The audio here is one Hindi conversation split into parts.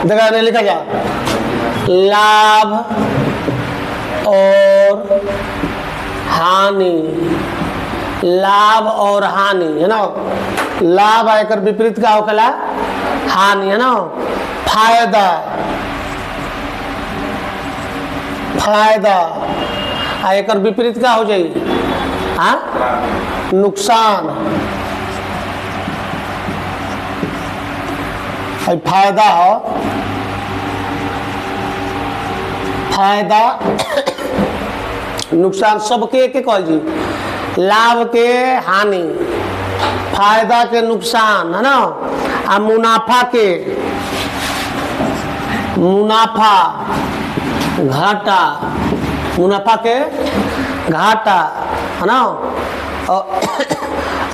देखा नहीं लिखा जा, लाभ और हानि, लाभ और हानि है ना। लाभ आयकर विपरीत का होखेला हानि है ना। फायदा, फायदा आयकर विपरीत का हो जाए हाँ नुकसान। फायदा हो, फायदा नुकसान सबके के कह जी, लाभ के हानि, फायदा के नुकसान है ना। आ मुनाफा के, मुनाफा घाटा, मुनाफा के घाटा है ना।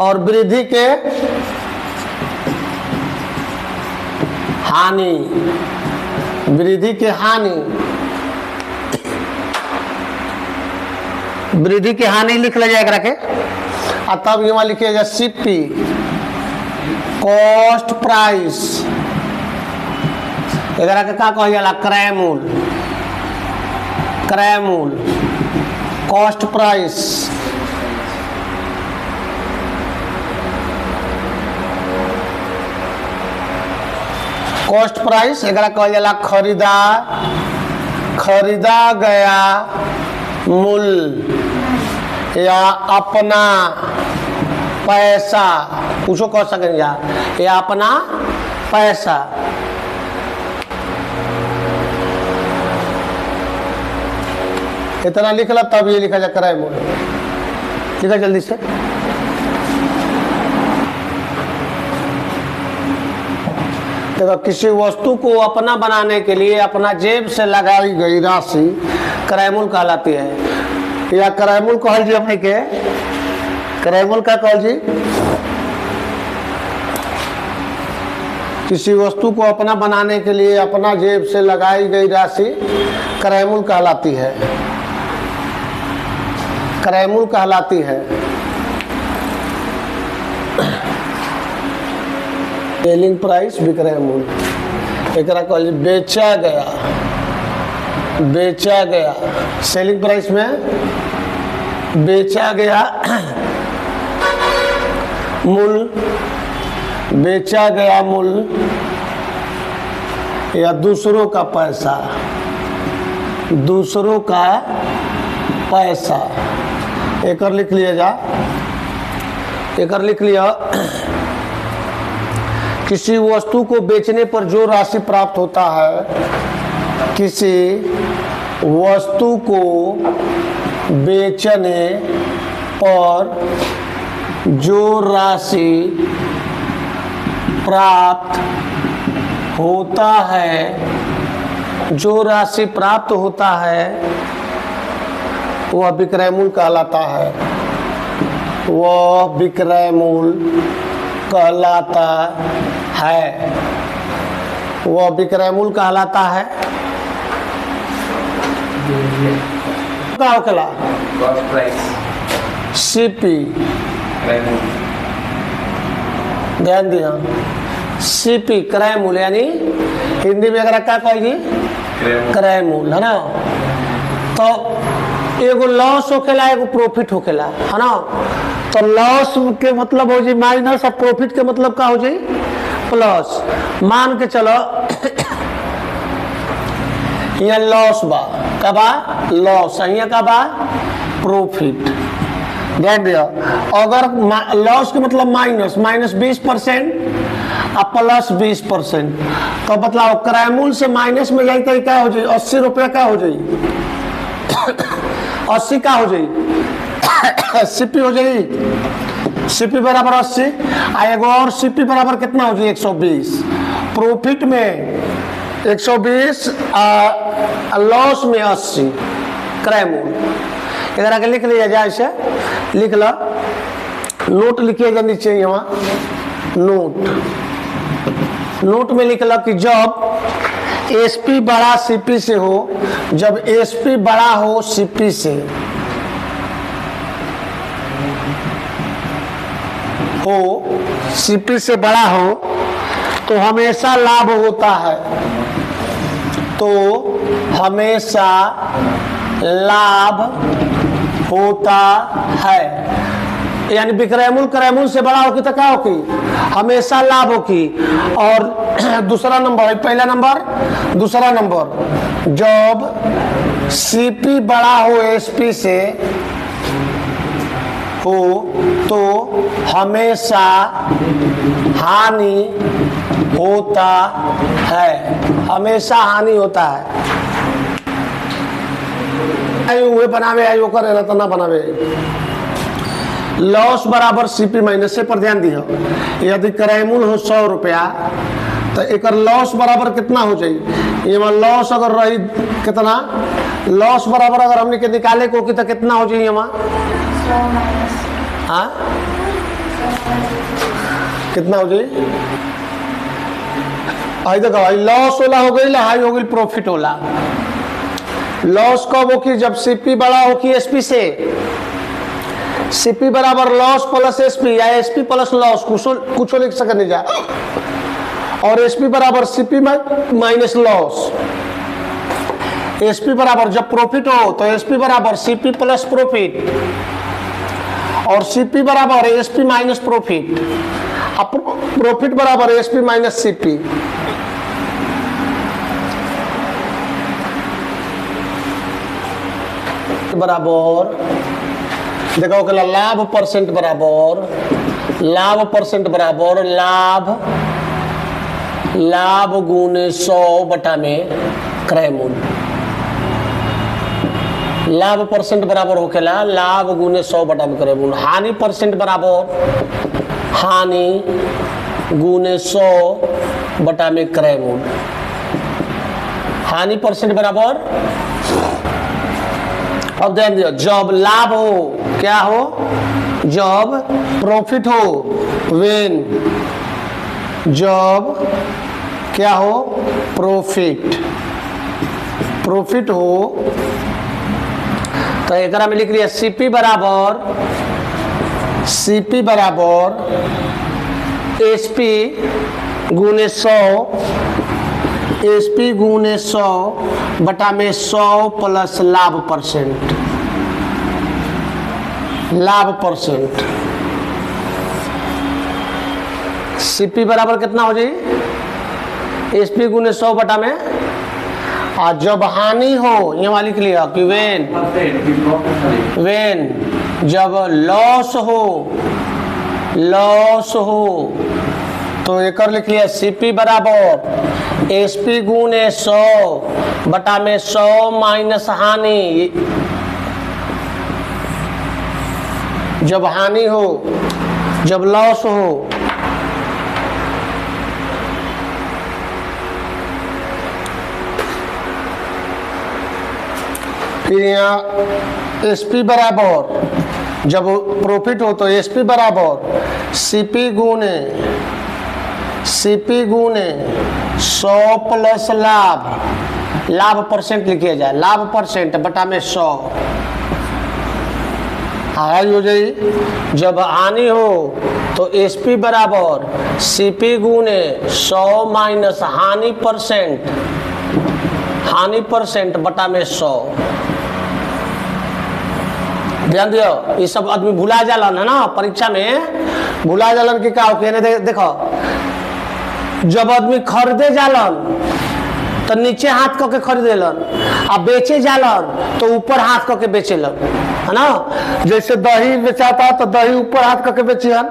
और वृद्धि के हानि, वृद्धि के हानि, वृद्धि की हानि लिख ले जाएगा के। और तब यहाँ लिखिए जा सीपी, कॉस्ट प्राइस, एकरा के का कह जाला क्रय मूल्य, क्रय मूल्य, कॉस्ट प्राइस। कॉस्ट प्राइस एकरा कह जाला खरीदा, खरीदा गया मूल्य या अपना पैसा, कुछो कह सकें या अपना पैसा। इतना लिख ला तब ये लिखा जा क्रय मूल्य। लिखा जल्दी से। देखो किसी वस्तु को अपना बनाने के लिए अपना जेब से लगाई गई राशि क्रय मूल्य कहलाती है। या क्रय मूल्य कहल जी अपने के, क्रय मूल्य का कहल जी, किसी वस्तु को अपना बनाने के लिए अपना जेब से लगाई गई राशि क्रय मूल्य कहलाती है, क्रय मूल्य कहलाती है। सेलिंग प्राइस, विक्रय मूल्य एकरा कहल जी बेचा गया, बेचा गया। सेलिंग प्राइस में बेचा गया मूल्य, बेचा गया मूल्य या दूसरों का पैसा, दूसरों का पैसा। एकर लिख लिया जा, एकर लिख लिया। किसी वस्तु को बेचने पर जो राशि प्राप्त होता है, किसी वस्तु को बेचने पर जो राशि प्राप्त होता है, जो राशि प्राप्त होता है वह विक्रय मूल्य कहलाता है, वह विक्रय मूल्य कहलाता है, वह विक्रय मूल्य कहलाता है। क्या होखेला? कॉस्ट प्राइस, सीपी, ध्यान दिया, सीपी क्रय मूल्य, यानी हिंदी में अगर क्या कहेगी क्रय मूल्य है ना। तो एगो लॉस होखेला, एगो प्रॉफिट होखेला है ना। तो लॉस के मतलब हो जाए माइनस और प्रॉफिट के मतलब क्या हो जाए प्लस। मान के चलो यहाँ लॉस बा, का बा लॉस, यहाँ का बा प्रॉफिट। ध्यान दिया, अगर लॉस के मतलब माइनस, माइनस 20% और प्लस 20%, तो मतलब क्रय मूल्य से माइनस में जाए तो क्या हो जाए 80 रुपया का हो जाए 80 का हो जाए सीपी हो जाएगी, सीपी बराबर 80। एगो और सीपी बराबर कितना हो जाए 120। प्रॉफिट में 120, लॉस में 80 क्रय मूल्य। इधर आगे लिख लिया जाए, इसे लिख लो, नोट लिखिएगा नीचे यहाँ नोट। नोट में लिख लो कि जब एसपी बड़ा सीपी से हो, जब एसपी बड़ा हो सीपी से हो, सीपी से बड़ा हो तो हमेशा लाभ होता है, तो हमेशा लाभ होता है। यानी विक्रयमूल क्रयमूल से बड़ा होगी तो क्या होगी, हमेशा लाभ होगी। और दूसरा नंबर, पहला नंबर, दूसरा नंबर, जब सीपी बड़ा हो एसपी से हो तो हमेशा हानि होता है, हमेशा हानि होता है। वे बनावे आई वो करे तो ना बनावे। लॉस बराबर सीपी माइनस से पर ध्यान दियो। यदि क्रयमूल हो 100 रुपया तो एक लॉस बराबर कितना हो जाए, ये लॉस अगर रही कितना, लॉस बराबर अगर हमने के निकाले को कि तो कितना हो जाए यहाँ, हाँ कितना हो जाए, आई देखो भाई लॉस होला हो गई, हाई हो गई प्रॉफिट होला। लॉस कब हो कि जब सीपी बड़ा हो कि एसपी से, सीपी बराबर लॉस प्लस एसपी या एसपी प्लस लॉस, कुछ लिख सके नहीं जा, और एसपी बराबर सीपी माइनस लॉस। एसपी बराबर जब प्रॉफिट हो तो एसपी बराबर सीपी प्लस प्रॉफिट, और सीपी बराबर एसपी माइनस प्रॉफिट, अब प्रॉफिट बराबर एसपी माइनस सीपी। बराबर देखो कि लाभ परसेंट बराबर, लाभ परसेंट बराबर लाभ, लाभ गुने 100 बटा में क्रयमूल। लाभ परसेंट बराबर होकेला लाभ गुने 100 बटा में क्रयमूल। हानि परसेंट बराबर हानि गुने 100 बटा में क्रयमूल। हानि परसेंट बराबर, अब ध्यान दियो, जब लाभ हो, क्या हो, जब प्रॉफिट हो, वेन, जब क्या हो, प्रॉफिट, प्रॉफिट हो तो एक में लिख लिया सीपी बराबर, सीपी बराबर एसपी गुने 100, एसपी गुने 100 बटा में 100 प्लस लाभ परसेंट, लाभ परसेंट। सीपी बराबर कितना हो जाए, एसपी गुने 100 बटा में, और जब हानि हो ये वाली के लिए कि वेन, वेन जब लॉस हो, लॉस हो तो एक लिख लिया सीपी बराबर एसपी गुने 100 बटा में 100 माइनस हानि। जब हानि हो, जब लॉस हो, फिर यहाँ एसपी बराबर जब प्रॉफिट हो तो एसपी बराबर सीपी गुने, सीपी गुने 100 प्लस लाभ, लाभ परसेंट लिखिए जाए, लाभ परसेंट बटा में 100 हाई हो जाए। जब हानि हो तो एसपी बराबर सीपी गुने 100 माइनस हानि परसेंट, हानि परसेंट बटा में 100। ध्यान दियो, ये सब आदमी भुला जालन है ना, परीक्षा में भुला जालन की क्या हो, देखो जब आदमी खरीदे जालन तो नीचे हाथ करके खरीदेलन, आ बेचे जालन तो ऊपर हाथ करके बेचेलन, है ना। जैसे दही बेचाता तो दही ऊपर हाथ करके बेचिहन,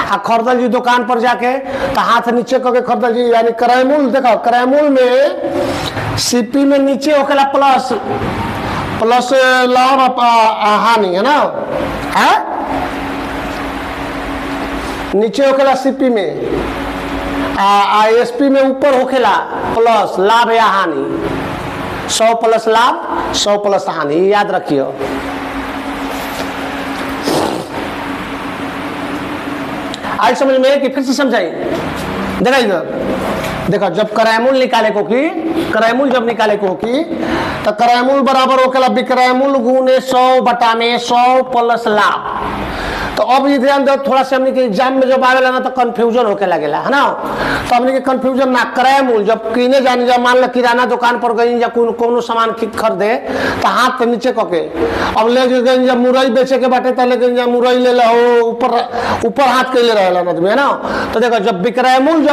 आ खरीदल जी दुकान पर जाके तो हाथ नीचे करके खरीदल जी। यानी क्रयमूल देखो, क्रयमूल में सीपी में नीचे होकेला प्लस, प्लस लाभ हानि, है ना, है नीचे होकेला सीपी में, एसपी में ऊपर होखेला प्लस लाभ या हानि। 100 प्लस लाभ, 100 प्लस हानि, याद रखियो। आज समझ में कि फिर से समझाई, देखा इधर देखो, जब क्रयमूल निकाले को की, क्रयमूल जब निकाले को की तो क्रयमूल बराबर होखेला विक्रयमूल गुने 100 बटा में 100 प्लस लाभ। तो अब ये ध्यान दो, थोड़ा सा हमने के एग्जाम में जब आवेला ना तो कंफ्यूजन होके लगेला है ना। तो हमने के कंफ्यूजन ना क्रय मूल्य जब किने जाने, जब मान लो किराना दुकान पर गई या कोनो सामान खरीदे तो हाथ के नीचे कके अब ले गई, जब मुरई बेचे के बाटे तो ले गई मुरई ले लो, ऊपर हाथ के ले रहेला आदमी है ना। तो देखो जब विक्रय मूल्य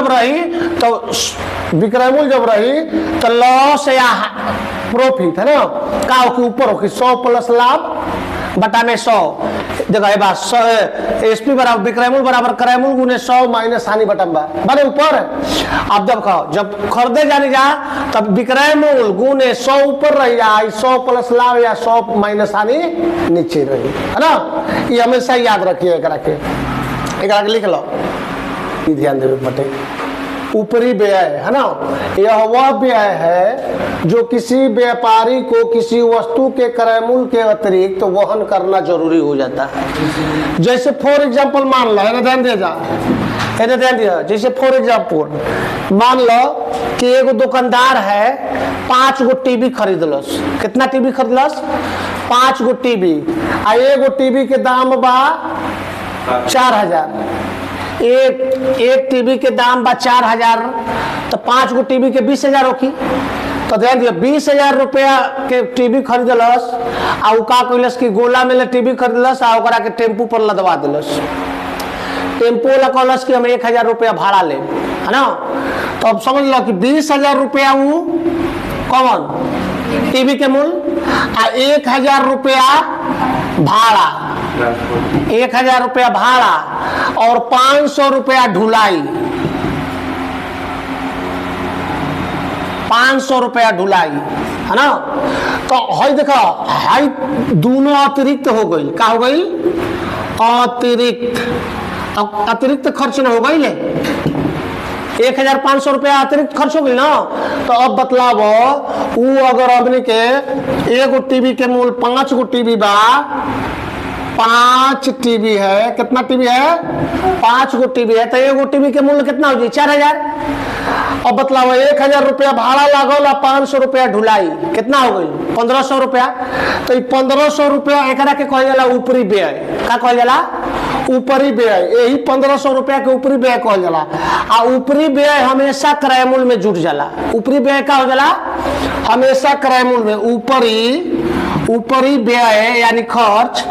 जब रही तो लॉस या प्रॉफिट है ना का होके ऊपर होके 100 प्लस लाभ बटा में 100। देखो ये बात एसपी बराबर विक्रय मूल्य बराबर क्रय मूल्य गुने 100 माइनस हानि बटा बने ऊपर। अब जब खरीदे जाने जा तब विक्रय मूल्य गुने 100 ऊपर रही जाए, 100 प्लस लाभ या 100 माइनस हानि नीचे रही है ना। ये हमेशा याद रखिए, एक लिख लो, ध्यान देवे बटे। ऊपरी व्यय है ना, यह वह व्यय है जो किसी व्यापारी को किसी वस्तु के क्रय मूल्य के अतिरिक्त तो वहन करना जरूरी हो जाता है। जैसे फॉर एग्जाम्पल मान लो, ध्यान दिया, जैसे फॉर एग्जाम्पल मान लो कि एगो दुकानदार है 5 गो टीवी खरीदलस। कितना टीवी खरीदलस? 5 गो टीवी। आ एगो टीवी के दाम बा 4000। एक टीवी के दाम बा 4000, तो 5 गो टीवी के 20,000 होगी। तो ध्यान दियो, 20,000 रुपया के टीवी खरीदलस आ उ का कइलस कि गोला में टीवी खरीदलस आ ओकरा के टेम्पू पर लदवा दिलस। टेम्पो वाला कहलस कि हम 1000 रुपया भाड़ा ले, है ना। तो अब समझ लो कि 20,000 रुपया वो कौन टीवी के मूल्य आ 1000 रुपया भाड़ा, 1000 रुपया भाड़ा और 500 रुपया ढुलाई, 500 रुपया ढुलाई, है ना। तो हई देखो, हई दोनों अतिरिक्त हो गई। का हो गई? अतिरिक्त खर्च न हो गई ले, 1500 रुपया अतिरिक्त खर्च हो गई ना। तो अब बतलावो वो अगर अपने के एगो टीवी के मूल्य 5 गो टीवी बा, 5 टीवी है, कितना टीवी है? 5 गो टीवी है, तो एगो टीवी के मूल्य कितना हो जाए? 4000। अब बतलाओ 1000 रुपया भाड़ा लागल और 500 रुपया ढुलाई, कितना हो गई? 1500 रुपया। तो 1500 रुपया एकरा के कहल जाला ऊपरी व्यय। का कहल जाला? ऊपरी व्यय। यही 1500 रुपया के ऊपरी व्यय कहल जाला। आ ऊपरी व्यय हमेशा क्रय मूल्य में जुट जाला। ऊपरी व्यय का हो जाला? हमेशा क्रय मूल्य में। ऊपरी व्यय यानी खर्च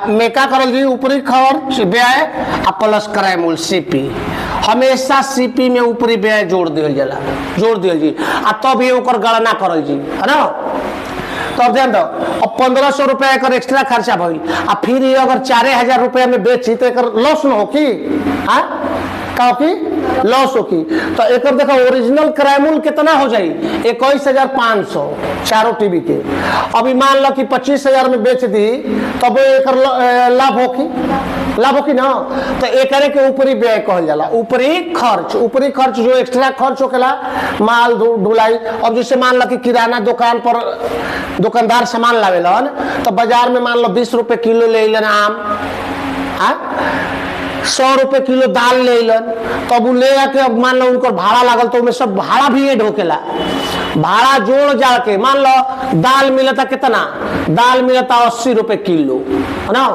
में का करल जी? ऊपरी खर्च व्यय आ प्लस क्रय मूल्य सीपी। हमेशा सीपी में ऊपरी व्यय जोड़ दियल जाला, जोड़ दियल जी, आ तब ये ओकर गणना करल जी, है ना। तो अब ध्यान दो, अब 1500 रुपया एक एक्स्ट्रा खर्चा भइल, आ फिर ये अगर 4000 रुपया में बेची तो एक लॉस न हो की? हाँ का हो की? लॉस हो की। तो एक देखो ओरिजिनल क्रय मूल्य कितना हो जाई? 21,500 चारों टीवी के। अभी मान लो कि 25,000 में बेच दी, तब एक लाभ हो की ना। तो एक के ऊपरी व्यय कहल जाला। ऊपरी खर्च जो एक्स्ट्रा खर्च होकेला, माल ढुलाई। अब जैसे मान लो कि किराना दुकान पर दुकानदार सामान लावेलन, तो बाजार में मान लो 20 रुपए किलो ले लेना आम, 100 रुपए किलो दाल ले लन। तो अब ले आके अब मान लो उनको भाड़ा लागल, तो उनमें सब भाड़ा भी ऐड होकेला। भाड़ा जोड़ जा के मान लो दाल मिलता कितना? दाल मिलता 80 रुपए किलो, है ना।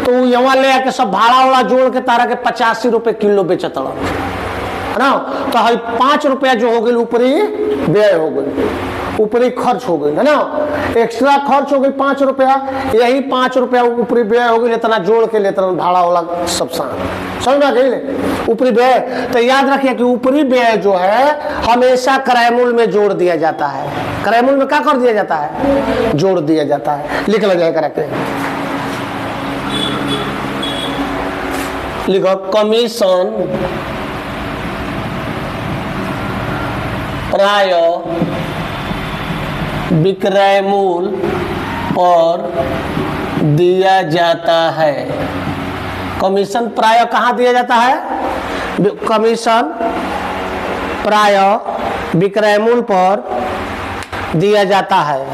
तो यहाँ ले आके सब भाड़ा वाला जोड़ के तारा के 85 रुपए किलो बेचत, है ना। तो 5 रुपया जो हो गई ऊपरी व्यय हो गई, ऊपरी खर्च हो गई, है ना। एक्स्ट्रा खर्च हो गई 5 रुपया, यही 5 रुपया ऊपरी व्यय हो गई। इतना जोड़ के लेते भाड़ा वाला सब समझ में गई ऊपरी व्यय। तो याद रखिए कि ऊपरी व्यय जो है हमेशा क्रय मूल्य में जोड़ दिया जाता है। क्रय मूल्य में क्या कर दिया जाता है? जोड़ दिया जाता है। लिख लो जाए करके, लिखो कमीशन प्राय विक्रय मूल्य पर दिया जाता है। कमीशन प्राय कहाँ दिया जाता है? कमीशन प्राय विक्रय मूल्य पर दिया जाता है।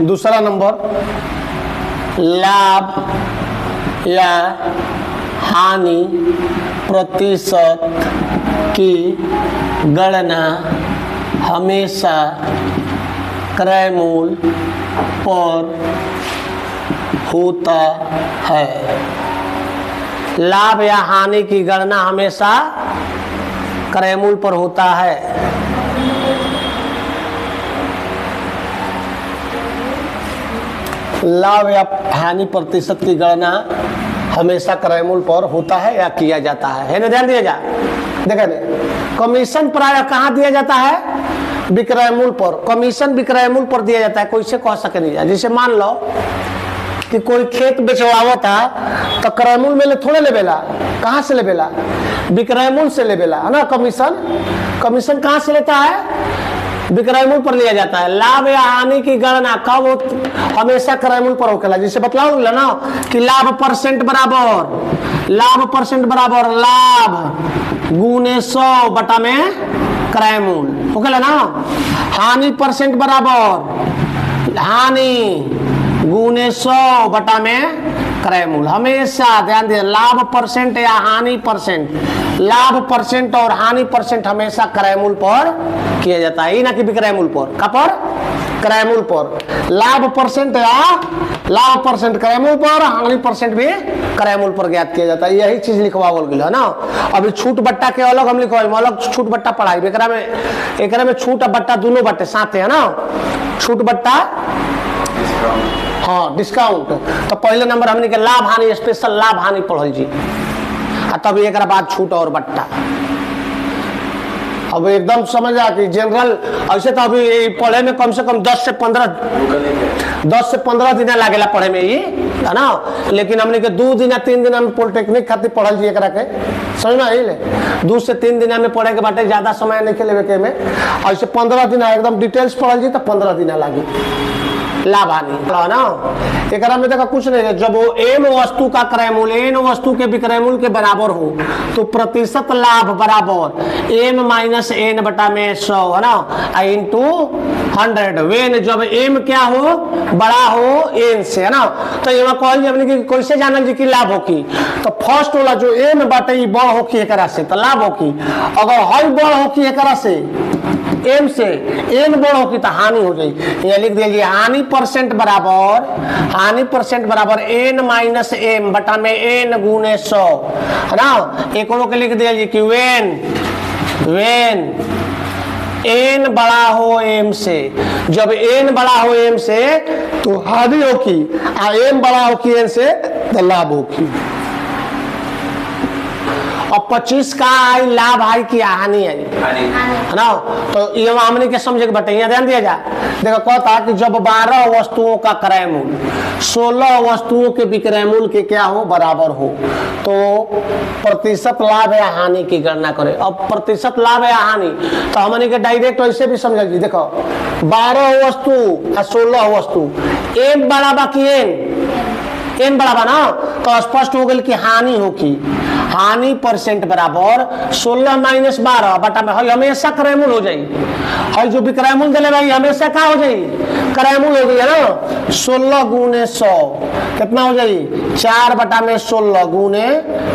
दूसरा नंबर, लाभ या हानि प्रतिशत की गणना हमेशा क्रय मूल पर होता है। लाभ या हानि की गणना हमेशा क्रय मूल पर होता है। लाभ या हानि प्रतिशत की गणना हमेशा क्रय मूल पर होता है या किया जाता है ना, ध्यान दिया जा। देखा नहीं, कमीशन प्राय कहाँ दिया जाता है? विक्रय मूल पर। कमीशन विक्रय मूल पर दिया जाता है, कोई से कह सके नहीं। जैसे मान लो कि कोई खेत बेचवावा था तो क्रय मूल में थोड़े लेवेला, कहाँ से लेवेला? विक्रय मूल से लेवेला, है ना। कमीशन कमीशन कहाँ से लेता है? विक्रय मूल पर लिया जाता है। लाभ या हानि की गणना कब? हमेशा क्रय मूल पर होखेला। जिसे बतलाओ ना कि लाभ परसेंट बराबर, लाभ परसेंट बराबर लाभ गुने 100 बटा में क्रय मूल होखेला ना। हानि परसेंट बराबर हानि गुने 100 बटा में क्रय मूल। हमेशा ध्यान दिए, लाभ परसेंट या हानि परसेंट, लाभ परसेंट और हानि परसेंट हमेशा क्रय मूल पर किया जाता है, ना कि विक्रय मूल पर। का पर? क्रय मूल पर। लाभ परसेंट या लाभ परसेंट क्रय मूल पर, हानि परसेंट भी क्रय मूल पर ज्ञात किया जाता है। यही चीज लिखवावल गया है ना। अभी छूट बट्टा के अलग हम लिखवाई, अलग छूट बट्टा पढ़ाई। एकरा में छूट और बट्टा दोनों बट्टे साथ है ना। छूट बट्टा, हाँ डिस्काउंट। तो पहले नंबर हमने के लाभ हानि, स्पेशल लाभ हानि पढ़ल जी, तब एक बाद छूट और बट्टा। अब एकदम समझ आ कि जनरल ऐसे तो अभी पढ़े में कम से कम 10 से 15 दिन लागेला पढ़े में ये, है ना। लेकिन हमने के 2 दिन 3 दिन में पॉलिटेक्निक खातिर पढ़ल जी एकरा के, समझ में आइले। 2 से 3 दिन में पढ़े के बाटे, ज्यादा समय नहीं लेवे के में। ऐसे 15 दिन एकदम डिटेल्स पढ़ल जी तो 15 दिन लागी लाभ हानि ना। एक में देखा कुछ नहीं है। जब वो एम वस्तु का क्रय मूल एन वस्तु के विक्रय मूल के बराबर हो तो प्रतिशत लाभ बराबर एम माइनस एन बटा में 100, है ना, इंटू 100। वेन जब एम क्या हो? बड़ा हो एन से, है ना। तो यहाँ कहल कैसे जानल जी की लाभ हो की? तो फर्स्ट वाला जो एम बाटे बड़ हो की एकरा से तो लाभ हो की। अगर हई बड़ हो की एकरा से एम से एन बड़ हो की तो हानि हो जाए। यहाँ लिख दीजिए हानि परसेंट बराबर एन माइनस एम बटा में एन गुने 100, है ना। एक के लिख दीजिए कि वेन एन बड़ा हो एम से, जब एन बड़ा हो एम से तो हानि हो की, एम बड़ा हो की एन से तो लाभ हो की। और 25 का आई लाभ आई की हानि आई, है ना। तो ये हमने के समझे के बटे ध्यान दिया जा। देखो कहता कि जब 12 वस्तुओं का क्रय मूल 16 वस्तुओं के विक्रय मूल के क्या हो? बराबर हो, तो प्रतिशत लाभ या हानि की गणना करें। अब प्रतिशत लाभ या हानि तो हमने के डायरेक्ट ऐसे भी समझ लीजिए। देखो 12 वस्तु या 16 वस्तु, एम बड़ा बा की एन बड़ा बा ना, तो स्पष्ट हो गई कि हानि हो की। हानि परसेंट बराबर 16 माइनस 12 बटा में हमेशा क्रय मूल हो जाए। और जो विक्रय मूल दिले भाई हमेशा क्या हो जाए? क्रय मूल हो गई है ना। 16 गुने 100 कितना हो जाए? 4 बटा में 16 गुने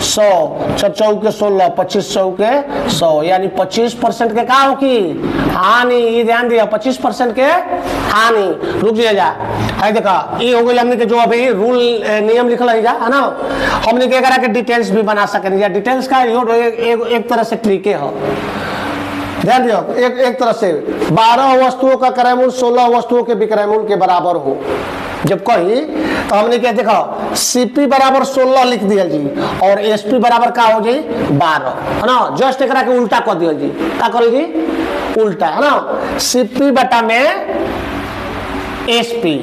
100, 4 चौके 16, 25 चौके 100, यानी 25% के क्या हो की हानि। ये ध्यान दिया, 25% के हानि। रुक जा, है देखा ये हो गई हमने के जो अभी रूल नियम लिखल है जा, है ना। हमने के करा के डिटेल्स भी बना सके। डिटेल्स का एक तरह से ट्रिके हो, ध्यान दियो। एक तरह से 12 वस्तुओं का क्रय मूल 16 वस्तुओं के विक्रय मूल के बराबर हो जब कही, तो हमने क्या देखा सीपी बराबर 16 लिख दिया जी और एसपी बराबर का हो जाए 12, है ना। जस्ट एक के उल्टा कर दिया जी, क्या करो जी? उल्टा, है ना। सीपी बटा में एसपी,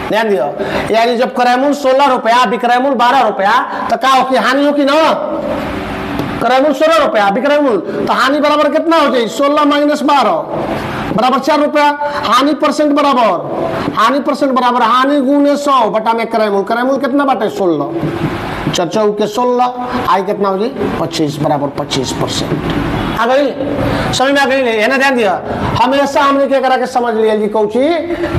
ध्यान दियो। यानी जब क्रय मूल 16 रुपया विक्रय मूल 12 रुपया तो क्या हो की हानि हो की ना। क्रय मूल 16 रुपया विक्रय मूल तो हानि बराबर कितना हो जाए? 16 माइनस 12 बराबर 4 रुपया। हानि परसेंट बराबर हानि गुने 100 बटा में क्रय मूल कितना बाटे? 16, 4 चौके 16, आई कितना हो जाए? 25 बराबर 25%। आ गई, समझ में आ गई नहीं है ना, ध्यान दिया। हमेशा हमने क्या करा के समझ लिया जी कौची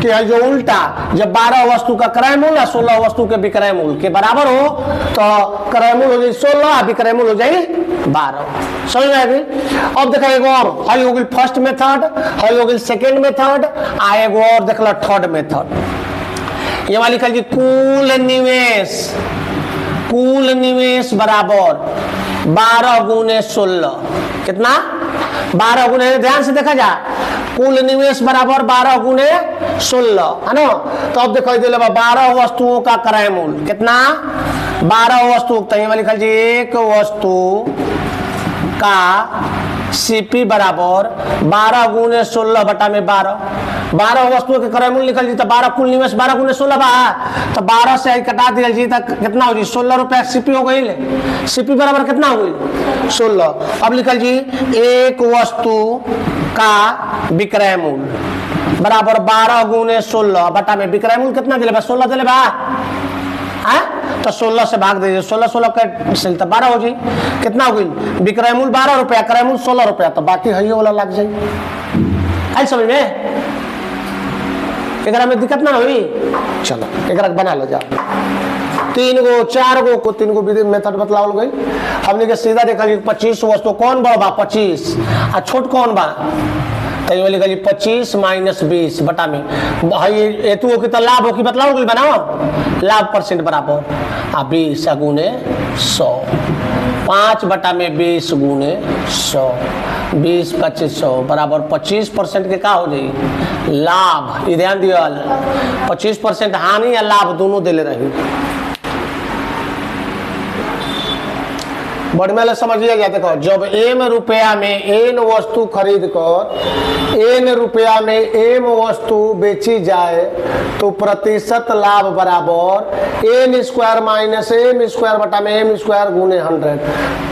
कि जो उल्टा जब 12 वस्तु का क्रय मूल्य 16 वस्तु के विक्रय मूल्य के बराबर हो तो क्रय मूल्य हो जाए 16 विक्रय मूल्य हो जाए 12। समझ में आ गई। अब देखा एगो और हाई हो गई फर्स्ट मेथड, हाई हो गई सेकेंड मेथड, आ एगो और देखला थर्ड मेथड। ये वाली लिखल जी कुल निवेश बराबर 12 गुने 16, कितना 12 गुने, ध्यान से देखा जा, कुल निवेश बराबर 12 गुने 16 है ना। तो अब देखो 12 वस्तुओं का क्रय मूल्य कितना, 12 वस्तु, तो ये वाली लिखल जी एक वस्तु का सीपी बराबर 12 गुने 16 बटा में 12 वस्तुओं के क्रय मूल्य निकल जी, तो 12 कुल निवेश 12 गुने 16 बा, तो 12 से कटा दिया जी तक कितना हो जी 16 रुपया सीपी हो गई। सीपी बराबर कितना हो गई 16। अब लिखल जी एक वस्तु का विक्रय मूल्य बराबर 12 गुने 16 बटा में विक्रय मूल्य कितना दिले बा 16 दिले बा, तो 16 से भाग दीजिए, 16 का 12 हो जाए, कितना हो गई विक्रय मूल्य 12 रुपया, क्रय मूल्य 16 रुपया, तो बाकी है वाला लग जाए। आई समझ में, एकरा में दिक्कत ना हुई। चलो एकरा बना लो जा, 3 गो 4 गो को 3 गो विधि मेथड बतलावल गई। हमने के सीधा देखा कि 25 वस्तु कौन बड़ा बा 25 आ छोट कौन बा, तो ये लिखा जी 25 माइनस 20 बटा में हेतु हो कि तो लाभ हो कि बतलाओ बनाओ, लाभ परसेंट बराबर आ 20 गुने 100, 5 बटा में 20 गुने 100, 20 25 100 बराबर 25% के का हो जाए लाभ। ये ध्यान दिया 25% हानि या लाभ दोनों दिले रही। बढ़िया समझिए गया, देखो जब एम रुपया में एन वस्तु खरीद कर एन रुपया में एम वस्तु बेची जाए तो प्रतिशत लाभ बराबर N square minus M square बटा में एम स्क्वायर गुने 100।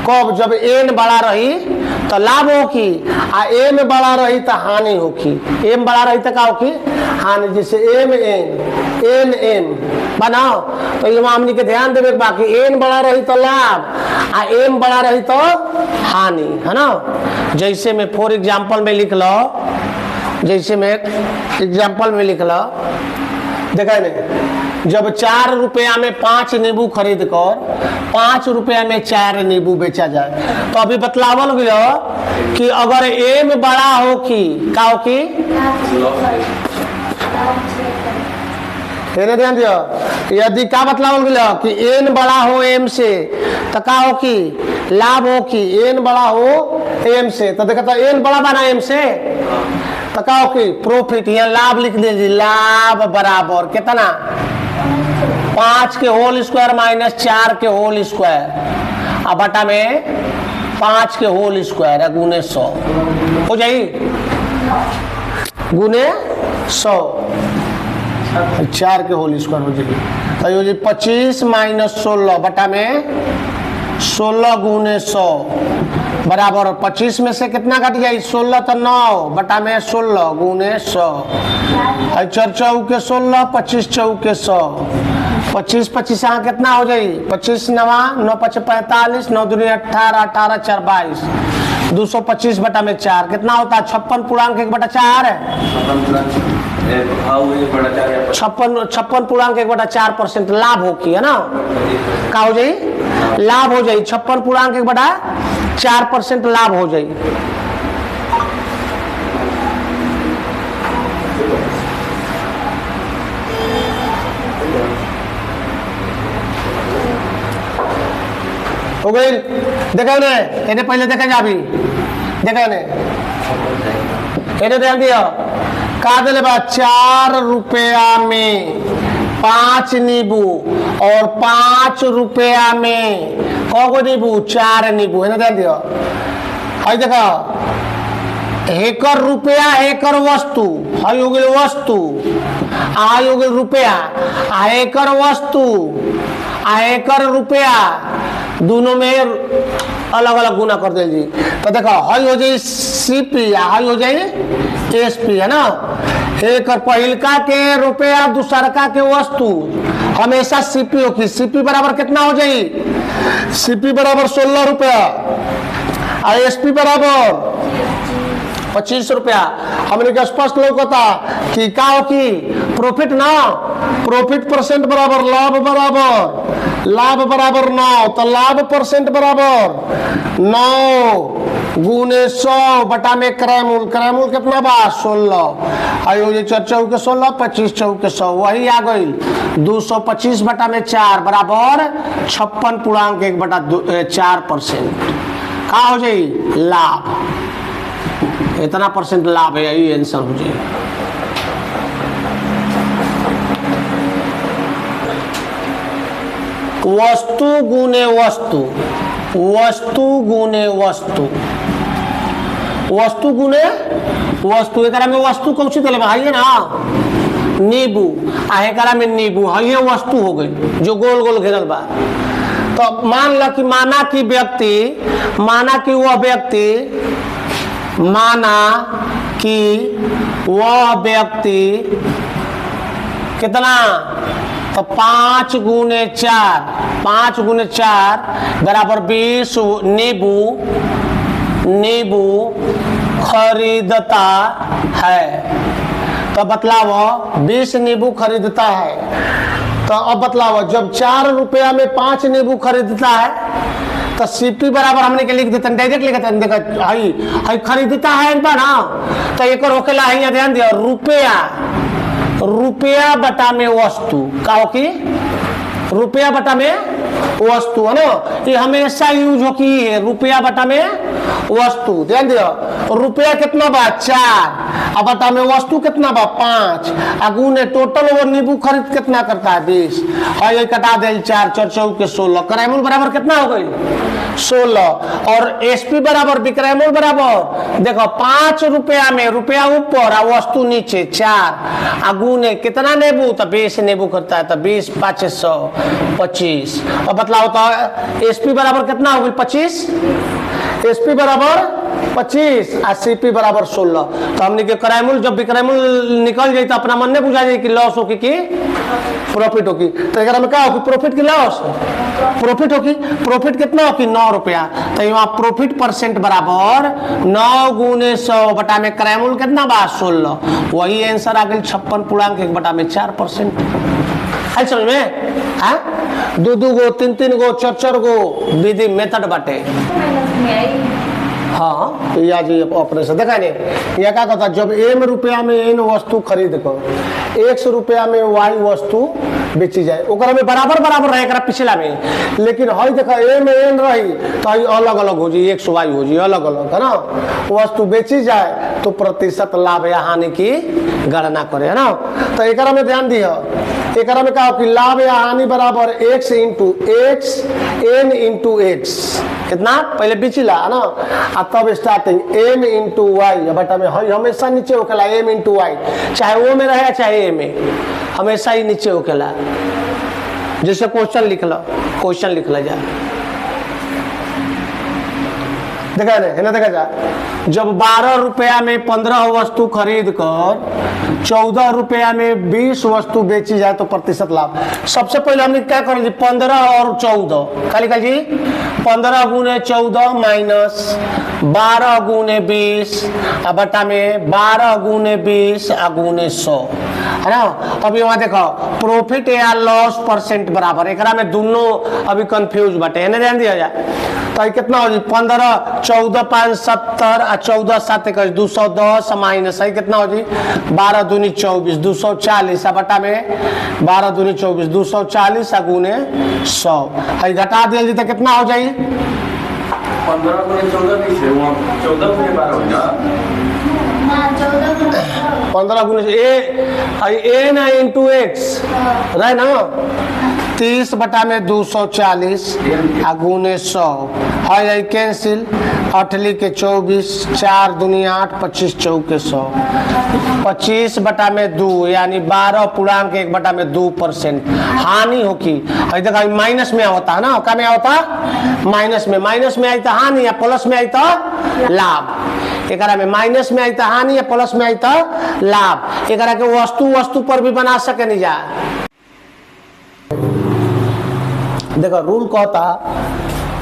कब जब एन बड़ा रही तो लाभ हो की, आ एम बड़ा रही तो हानि हो की, एम बड़ा रही तो का हो की हानि, जैसे एम एन एन बनाओ तो ये हमनी के ध्यान देवे बाकी एन बड़ा रही तो लाभ आ एम बड़ा रही तो हानि है ना। जैसे में फॉर एग्जाम्पल में लिख लो, जैसे में एग्जाम्पल में लिख लो, देखा नहीं जब 4 रुपया में 5 नींबू खरीद कर 5 रुपया में 4 नींबू बेचा जाए, तो अभी बतलावल गया कि अगर एम बड़ा हो की का हो की, ध्यान दियो, यदि का बतलावल गया कि एन बड़ा हो एम से तो का हो की लाभ हो की, एन बड़ा हो एम से, तो देखा तो एन बड़ा बना एम से तो का हो की प्रॉफिट, यहाँ लाभ लिख दीजिए, लाभ बराबर कितना 5 के होल स्क्वायर माइनस 4 के होल स्क्वायर अब बटा में 5 के होल स्क्वायर गुने 100 हो जाए गुने 100, 4 के होल स्क्वायर हो जाएगी तो ये 25 माइनस 16 बटा में 16 गुने 100 बराबर 25 में से कितना कट जाए 16 तो 9 बटा में 16 गुने 100, 4 चौके 16 25 चौके 100, 25 25 यहाँ कितना हो जाए 25 9 9 5 45 9 दूनी 18 18 4 22 225 बटा में 4 कितना होता है 56 पूर्णांक 1 बटा 4 है 56 पूर्णांक 1 बटा 4% लाभ हो की है ना, का हो जाए लाभ हो जाए 56 पूर्णांक 1 बटा 4% लाभ हो जाए। हो गई, देखा ने पहले देखा जा, अभी देखा ने ध्यान दिया का दिले बा 4 रुपया में 5 नींबू और 5 रुपया में कौगो नींबू 4 नींबू है ना, ध्यान दिया। आई देखा हेकर रुपया हेकर वस्तु हई हो गई वस्तु आई हो गई रुपया आ हेकर वस्तु आ हेकर रुपया दोनों में अलग अलग गुना कर दे जी, तो देखो हई हो जाए सीपी हई हो जाए एसपी है ना। एक पहिलका के रुपया दूसरका के वस्तु हमेशा सीपी होगी, सीपी बराबर कितना हो जाए सीपी बराबर 16 रुपया एसपी बराबर 25 रुपया। हमने के स्पष्ट लौकता कि का हो कि प्रॉफिट ना, प्रॉफिट परसेंट बराबर लाभ बराबर, लाभ बराबर 9, तो लाभ परसेंट बराबर 9 गुने 100 बटा में क्रय मूल, क्रय मूल कितना बा 16, आयो ये 4 चौके 16, 25 चौके 100, वही आ गई 225 बटा में 4 बराबर 56.1 बटा 4%। का हो जाई लाभ, इतना परसेंट लाभ है, यही आंसर हो जाए। वस्तु गुने वस्तु, वस्तु गुने वस्तु, वस्तु गुने वस्तु, एकरा में वस्तु कौन सी तले है ना नींबू, आ एकरा में नींबू है, ये वस्तु हो गई जो गोल गोल घेरल बा। तो मान लो कि माना कि व्यक्ति, माना कि वह व्यक्ति, माना कि वह व्यक्ति कितना, तो 5 गुने 4, 5 गुने 4 बराबर 20 नींबू, नींबू खरीदता है। तो बतलाओ 20 नींबू खरीदता है, तो अब बतलाओ जब 4 रुपया में 5 नींबू खरीदता है तो सीपी बराबर हमने के लिख देते हैं, डायरेक्ट लिखते हैं, देखा हई खरीदता है ना, तो एक होकेला है, ध्यान दिया रुपया, रुपया बटा में वस्तु का हो कि रुपया बटा में वस्तु है ना, ये हमेशा यूज हो कि रुपया बटा में वस्तु। ध्यान दियो रुपया कितना बा 4, अब बटा में वस्तु कितना बा 5, अगुने टोटल वो नींबू खरीद कितना करता है 20, और ये कटा दे 4 4 चौके 16, क्रयमूल बराबर कितना हो गई 16, और एसपी बराबर विक्रयमूल बराबर देखो 5 रुपया में, रुपया ऊपर और वस्तु नीचे 4, अगुने कितना नींबू, तो 20 नींबू करता है, तो 20 5 100 25, और बतलाओ तो एसपी बराबर कितना हो गई 25, एसपी बराबर 25 और सीपी बराबर 16। तो हमने के क्रयमूल जब विक्रयमूल निकल जाए तो अपना मन ने बुझा जाए कि लॉस होगी कि प्रॉफिट होगी, तो एक में क्या होगी प्रॉफिट की लॉस, प्रॉफिट होगी, प्रॉफिट कितना होगी 9 रुपया, तो यहाँ प्रॉफिट परसेंट बराबर 9 गुने 100 बटा में क्रयमूल कितना बा 16, वही आंसर आ गई 56.1 बटा में 4%। है समझ में? हाँ 2 2 गो 3 3 गो 4 4 गो विधि मेथड बाटे। हाँ या जी ऑपरेशन देखा नहीं, यह क्या कहता जब एम रुपया में एन वस्तु खरीद कर 100 रुपया में वाई वस्तु बेची जाए, ओकरा में बराबर बराबर रहे पिछला में, लेकिन हई देखा एम एन रही तो हई अलग अलग हो जी 100 वाई हो जी अलग अलग है ना, वस्तु बेची जाए तो प्रतिशत लाभ या हानि की गणना करे है ना। तो एकरा में ध्यान दिया, एकरा में कहा कि लाभ या हानि बराबर x into X N into X, कितना पहले बिचला है ना, अब तब स्टार्टिंग m इंटू वाई बटा में हमेशा नीचे होकेला m इंटू वाई, चाहे वो में रहे चाहे ए में, हमेशा ही नीचे होकेला। जैसे क्वेश्चन लिख लो, क्वेश्चन लिख ला जा, देखा है ना, देखा जा जब 12 रुपया में 15 वस्तु खरीद कर 14 रुपया में 20 वस्तु बेची जाए तो प्रतिशत लाभ। सबसे पहले हमने क्या कर दी 15 और 14 खाली खाली जी 15 गुने 14 माइनस 12 गुने 20 बटा में 12 गुने 20 गुने 100 है ना। अभी वहां देखो प्रॉफिट या लॉस परसेंट बराबर, एक में दोनों अभी कंफ्यूज बटे है ना, ध्यान दिया जाए तो कितना हो 15 14 5 70 और 14 7 210 माइनस है कितना हो जी 12 दूनी 24 240 बटा में 12 दूनी 24 240 गुने 100 है घटा दिया जी तो कितना हो जाए 15 गुने 14 नहीं है 14 गुने 12 हो ना 15 गुने ए ना इंटू एक्स रहे ना 30 बटा में 240 गुने 100 है कैंसिल 8 के 24 4 दुनिया 8 25 चौके 100 25 बटा में 2 यानी 12 पूर्णांक 1 बटा में 2% हानि होगी। देखा माइनस में होता है ना, क्या में होता माइनस में आई तो हानि या प्लस में आई तो लाभ, एक में माइनस में आई तो हानि या प्लस में आई तो लाभ, एक के वस्तु पर भी बना सके नहीं जा। देखो रूल कहता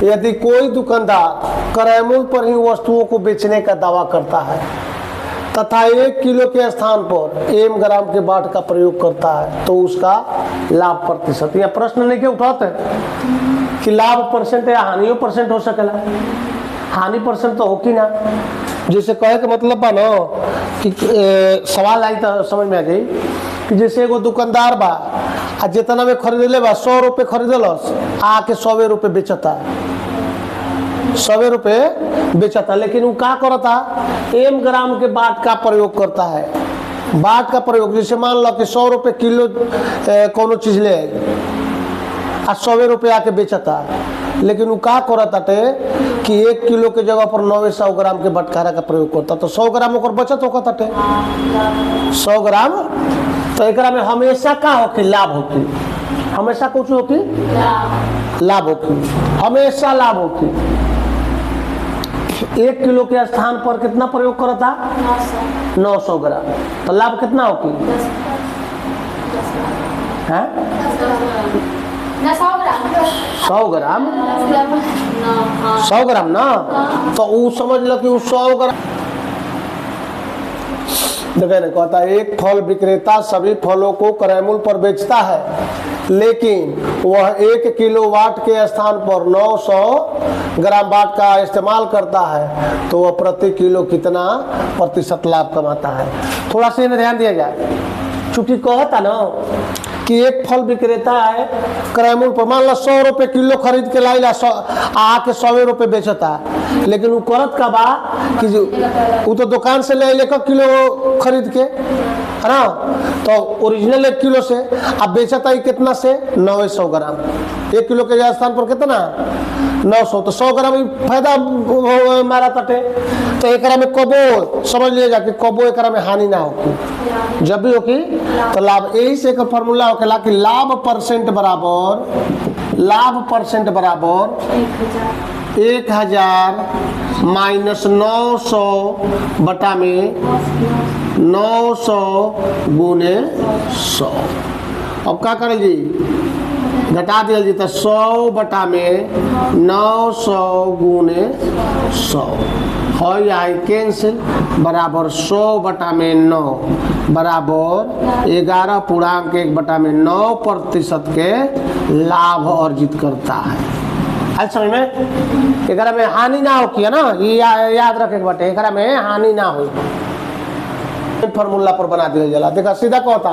यदि कोई दुकानदार क्रय मूल्य पर ही वस्तुओं को बेचने का दावा करता है तथा 1 किलो के स्थान पर एम ग्राम के बाट का प्रयोग करता है तो उसका लाभ प्रतिशत, या प्रश्न नहीं के उठाते कि लाभ परसेंट या हानियों परसेंट हो सकेला, हानि परसेंट तो हो कि ना। जैसे कहे के मतलब बा ना कि सवाल आई तो समझ में आ जाई कि जैसे एगो दुकानदार बा आ जितना में खरीदले बा 100 रुपये खरीदलस, आके 100 रुपये बेचता, 100 रुपये बेचता, लेकिन वो क्या करता, एम ग्राम के बाट का प्रयोग करता है। बाट का प्रयोग जैसे मान लो कि 100 रुपये किलो कोनो चीज ले आ 100 रुपये आके बेचता, लेकिन वो क्या करता कि 1 किलो के जगह पर 900 ग्राम के बटखारा का प्रयोग करता, तो 100 ग्राम ओकर बचत होता 100 ग्राम। तो एक में हमेशा का होती लाभ होती, हमेशा कुछ होती लाभ होती, हमेशा लाभ होती। 1 किलो के स्थान पर कितना प्रयोग करता, 900 ग्राम, तो लाभ कितना होती है, 100 ग्राम, 100 ग्राम ना। तो वो समझ लो कि 100 ग्राम देखिए ना, कहता है एक फल विक्रेता सभी फलों को क्रय मूल्य पर बेचता है, लेकिन वह 1 किलो वाट के स्थान पर 900 ग्राम वाट का इस्तेमाल करता है, तो वह प्रति किलो कितना प्रतिशत लाभ कमाता है। थोड़ा सा इन्हें ध्यान दिया जाए, चूंकि कहता ना कि एक फल विक्रेता है क्रय मूल्य पर, मान लो 100 रुपये किलो खरीद के लाइला, आके 100 रुपये बेचता, लेकिन वो करत का बा कि वो तो दुकान से ले 1 किलो खरीद के, है ना, तो ओरिजिनल 1 किलो से अब बेचता ही कितना से 900 ग्राम, 1 किलो के स्थान पर कितना 900, तो 100 ग्राम ही फायदा मारा तटे। तो एक में कबो समझ लिया जाके कबो एक में हानि ना होगी, जब भी होगी तो लाभ। यही से एक फॉर्मूला होखेला कि लाभ परसेंट बराबर 1000 माइनस 900 बटा में 900 गुने 100। अब क्या करें जी, घटा दिया जी, तो 100 बटा में 900 गुने 100 है कैंसिल, बराबर 100 बटा में 9 बराबर 11 पूर्णांक 1 बटा में 9% के लाभ अर्जित करता है। आज समझ में, एक में हानि ना हो किया ना, ये याद रखे बटे, एक में हानि ना हो। फॉर्मूला पर बना दिया जाला, देखा सीधा कहता,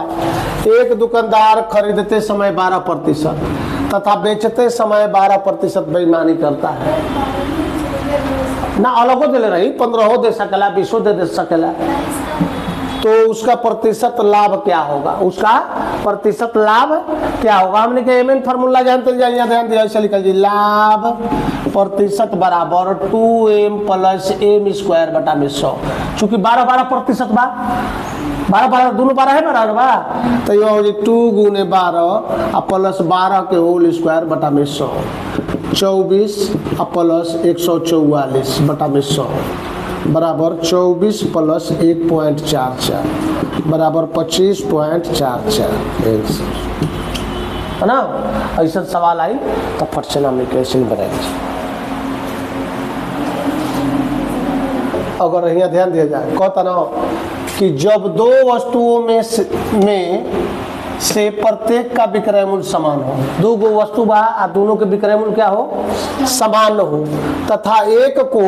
एक दुकानदार खरीदते समय 12% तथा बेचते समय 12% बेईमानी करता है ना, अलग दे रही 15 दे सकेला, 20 दे सकेला, तो उसका प्रतिशत लाभ क्या होगा, उसका प्रतिशत लाभ क्या होगा। हमने कहा एम एन फॉर्मूला जानते जाइए, ध्यान दिया, ऐसे लिखा जी, लाभ प्रतिशत बराबर 2m प्लस m स्क्वायर बटा में 100, चूंकि 12% बा, 12 दोनों 12 है बराबर बा, तो ये हो जी 2 गुने 12 प्लस 12 के होल स्क्वायर बटा में 100, 24 प्लस 144 बटा में 100 बराबर 24 प्लस 1.44 बराबर 25.44, है ना। ऐसा सवाल आई तो फट में कैसे बनाएंगे। अगर यहाँ ध्यान दिया जाए, कहता ना कि जब दो वस्तुओं में से प्रत्येक का विक्रय मूल्य समान हो, दो गो वस्तु बा आ दोनों के विक्रय मूल्य क्या हो, समान हो, तथा एक को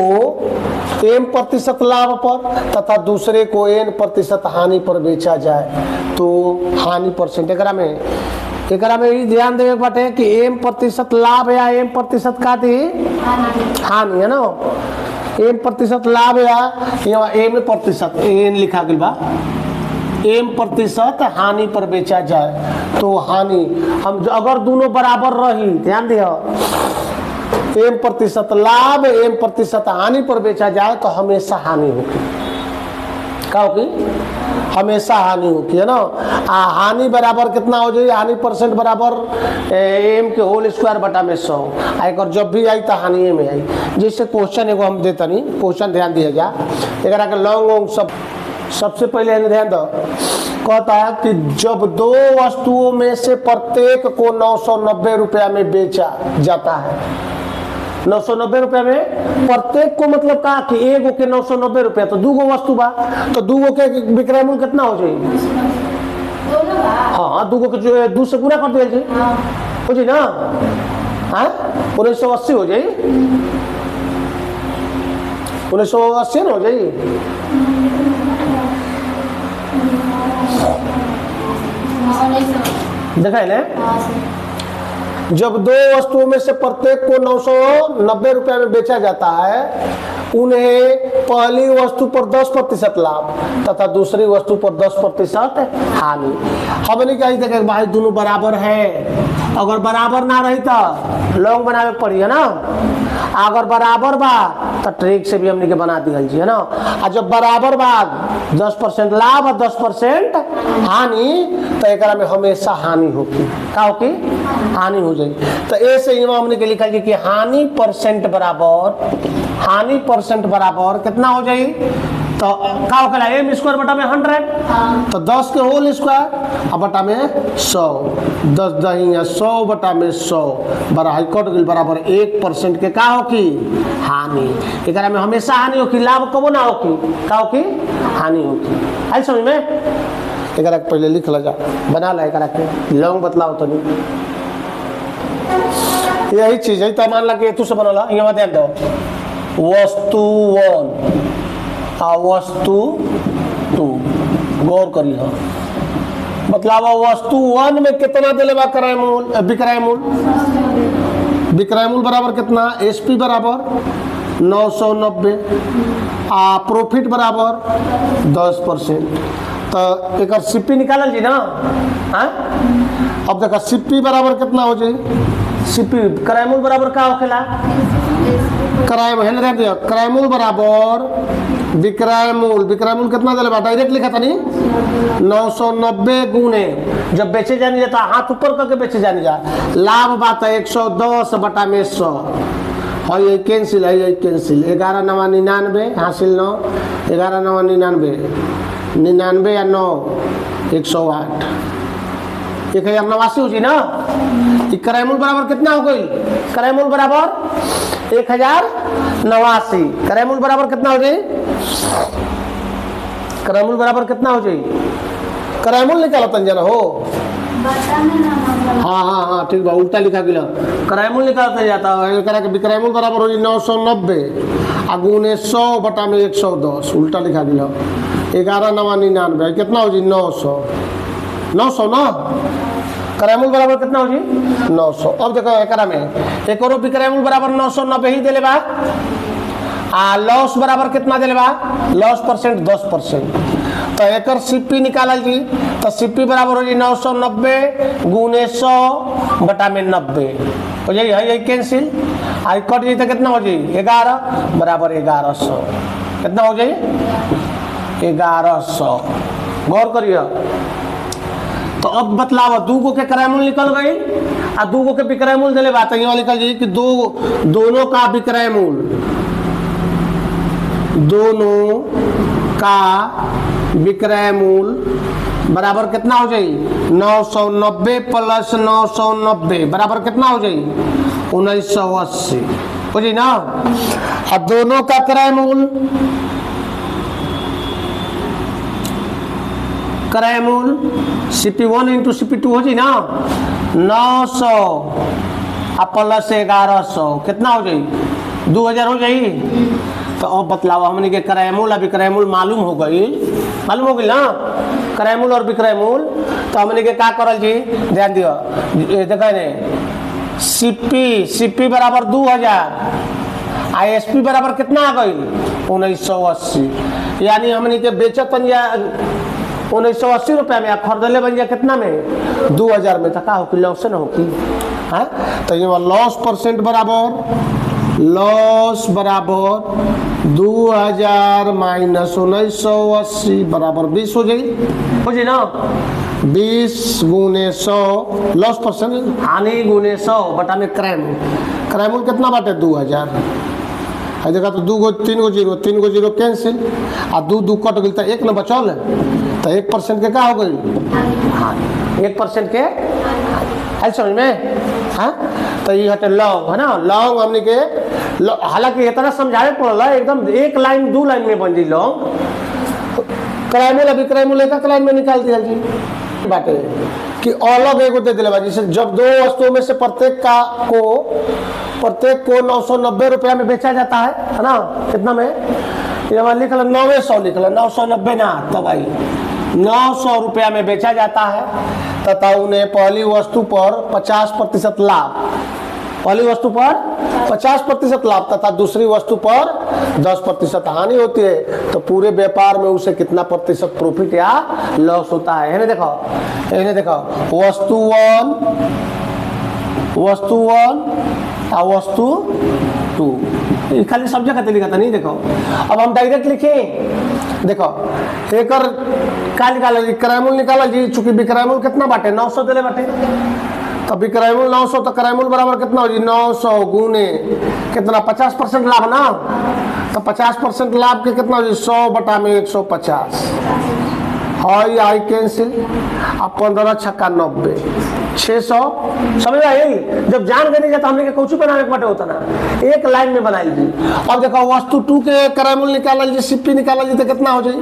m% लाभ पर तथा दूसरे को n% हानि पर बेचा जाए, तो हानि परसेंट एकरा में ये ध्यान देवे बाटे कि m% लाभ या m% का थी हानि, है ना, m% लाभ या m% n लिखा गया बा, m% हानि पर बेचा जाए, तो हानि हम अगर दोनों बराबर रही, ध्यान दियो, m% लाभ m% हानि पर बेचा जाए तो हमेशा हानि होगी, क्या होगी, हमेशा हानि होगी, है ना। हानि बराबर कितना हो जाए, हानि परसेंट बराबर m के होल स्क्वायर बटा में 100, अगर जब भी आई तो हानि में आई। जैसे क्वेश्चन एगो हम देता नहीं, क्वेश्चन ध्यान दिया जा, एक लॉन्ग सब सबसे पहले ध्यान दो, कहता है कि जब दो वस्तुओं में से प्रत्येक को 990 रुपया में बेचा जाता है, 990 रुपया में प्रत्येक को मतलब का कि एगो के 990 रुपया, तो दूगो वस्तु बा, तो दूगो के विक्रय मूल्य कितना हो जाए? हाँ, दूगो के जो 2 से गुना कर दिया हो जाए ना, हाँ 1980 हो जाए, 1980 हो जाए। देखा है ना, जब दो वस्तुओं में से प्रत्येक को 990 रुपया में बेचा जाता है, उन्हें पहली वस्तु पर 10% लाभ तथा दूसरी वस्तु पर 10% हानि। हमने क्या देखे भाई दोनों बराबर है, अगर बराबर ना रही तो लॉन्ग बनावे पड़ी है ना, अगर बराबर बा तो ट्रिक से भी हमने के बना दिया है ना। और जब बराबर बा 10% लाभ और 10% हानि, तो एक में हमेशा हानि होगी, क्या होगी? हानि हो जाएगी। तो ऐसे ही हमने के लिखा कि हानि परसेंट बराबर कितना हो जाए? तो क्या होगा? m स्क्वायर बटा में 100, तो 10 के होल स्क्वायर और बटा में 100, 10 दही 100 बटा में 100 बराबर 1% के का होगी? हानि। एक में हमेशा हानि होगी, लाभ कबो ना होगी, क्या होगी? हानि होगी। आई समझ में? एक पहले लिख ला जा, बना ला, एक लॉन्ग बतलाओ तो नहीं, यही चीज है। तो मान ला कि तू से बना ला, यहाँ ध्यान दो, वस्तु 1 और वस्तु 2, गौर करी हो, मतलब वस्तु 1 में कितना दिले बा विक्रय मूल बराबर कितना? एसपी बराबर 990 आ प्रॉफिट बराबर 10%। तो एक सीपी निकालल जी ना, हाँ? अब देखा सीपी बराबर कितना हो जाए? सीपी क्रय मूल बराबर का होखेला? क्रय मूल बराबर विक्रय मूल कितना दिले बा? डायरेक्ट लिखा था नहीं, 990 गुने जब बेचे जानी जाता हाथ ऊपर करके बेचे जानी जा, लाभ बात है 110 बटा में 100, और ये कैंसिल है, ये कैंसिल, 11 9 99 हासिल 9, 11 9 99 या 9 108, 1089 हो जी ना। क्रय मूल बराबर कितना हो गई? क्रय मूल बराबर 1089, क्रय मूल बराबर कितना हो जाए? क्रय मूल बराबर कितना हो जाए? क्रय मूल निकालो तंजना हो, हाँ ठीक बा, उल्टा लिखा गया, क्रय मूल निकालते जाता है। विक्रय मूल बराबर हो जाए 990 आ गुने 100 बटा में 110, उल्टा लिखा गया, 11 9 99 कितना हो जाए? 900 ना। क्रय मूल बराबर कितना हो जी? 900। अब देखो एकरा में एक और विक्रय मूल बराबर 990 ही देले बा, आ लॉस बराबर कितना देले बा? Loss percent 10%। तो एकर सीपी निकालल जी, तो सीपी बराबर हो जी 990 गुने 100 बटा में 90 हो जाए, यही कैंसिल, आई कट जी तो कितना हो जाए? 11 बराबर 1100, कितना हो जाए? 1100। गौर करिए। तो अब बतलाओ, दूगो के क्रय मूल्य निकल गई और दूगो के विक्रय मूल्य दिले बात है, निकल जाए कि दोनों का विक्रय मूल्य, दोनों का विक्रय मूल्य बराबर कितना हो जाए? 990 प्लस 990 बराबर कितना हो जाए? 1980 हो जाए ना। अब दोनों का क्रय मूल्य CP1 इंटू CP2 हो जी ना, 900 अब प्लस 1100 कितना हो जाए? 2000 हो जाए। तो अब बतलाओ, हमने के क्रय मूल और विक्रय मूल मालूम हो गई ना, क्रय मूल और विक्रय मूल। तो हमने के क्या करल जी, ध्यान दियो, देखा ने CP बराबर 2000 ISP बराबर कितना आ गई? 1980, यानी हमने के बेचत 1980 रुपया में, खरीदले बन जाए कितना में? 2000 में। तो हो लॉस न होगी, हाँ? तो ये लॉस परसेंट बराबर 2000 माइनस 1980 बराबर 20 हो जाए ना। 20 गुने 100 लॉस परसेंट, हानि गुने 100 बटा में क्रय मूल कितना बाटे? 2000। देखा तो 2 गो 3 गो 0, 3 गो 0 कैंसिल, आ 2 कट गई तो 1 न बचल, तो 1% के क्या हो गई? 1% के, है समझ में? हाँ, तो ये हटे लॉन्ग है ना, लॉन्ग हमने के हालांकि इतना समझावे पड़ला, एकदम एक लाइन दो लाइन में बन जी लो। क्रयमूल अभी क्रयमूल एक लाइन में निकाल दिया जी बाटे कि अलग एगो दे दिले बा। जैसे जब दो वस्तुओं में से प्रत्येक को 990 रुपया में बेचा जाता है ना, कितना में ये हमारा लिख लो 900 लिख लो, 990 ना तो भाई 900 रुपया में बेचा जाता है तथा उन्हें पहली वस्तु पर 50% लाभ, पहली वस्तु पर 50% लाभ तथा दूसरी वस्तु पर 10% हानि होती है, तो पूरे व्यापार में उसे कितना प्रतिशत प्रॉफिट या लॉस होता है। इन्हें देखो वस्तु वन और वस्तु टू, खाली सब जगह लिखा था नहीं। देखो अब हम डायरेक्ट लिखें, देखो एक का निकाला जी, क्रयमूल निकाला जी। चूंकि विक्रयमूल कितना बाटे 900 दिले बाटे, तो विक्रयमूल 900, तो क्रयमूल बराबर कितना हो जी 900 गुने कितना 50% लाभ ना, तो 50% लाभ के कितना हो जी 100 बटा में 150, हाई आई कैंसिल, अब 15 छक्का 90, 600। समझ आई? जब जान गए नहीं जाता हमने के कौची बनाने के बाटे होता ना, एक लाइन में बनाई जी। अब देखो वस्तु टू के क्रयमूल निकाला जी, सीपी निकाला जी, तो कितना हो जाए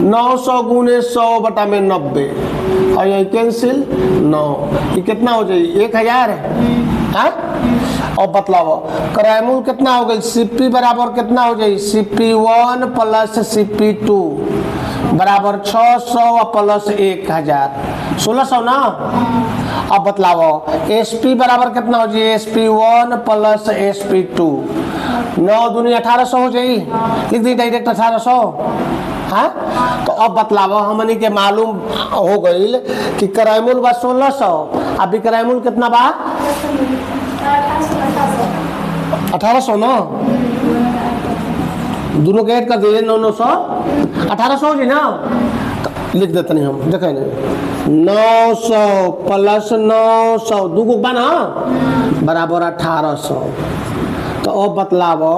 900 गुने 100 बटा में 90, और ये कैंसिल 9, ये कितना हो जाए 1000 है। और बतलाओ क्रयमूल कितना हो गई, सीपी बराबर कितना हो जाए CP1 प्लस CP2 बराबर 600 प्लस 1000, 1600 ना। अब बतलाओ SP बराबर कितना हो जाए SP1 प्लस SP2, 9 दूनी 1800 हो जाए, लिख दी डायरेक्ट 1800। हाँ, तो अब बतलाओ हमनी के मालूम हो गई कि क्रयमूल बा 1600, अब विक्रयमूल कितना बा 1800 ना, दोनों के ऐड कर दिए 900 1800 जी ना, तो लिख देते नहीं हम, देखें 900 प्लस 900 दो को बना बराबर 1800। तो अब बतलावो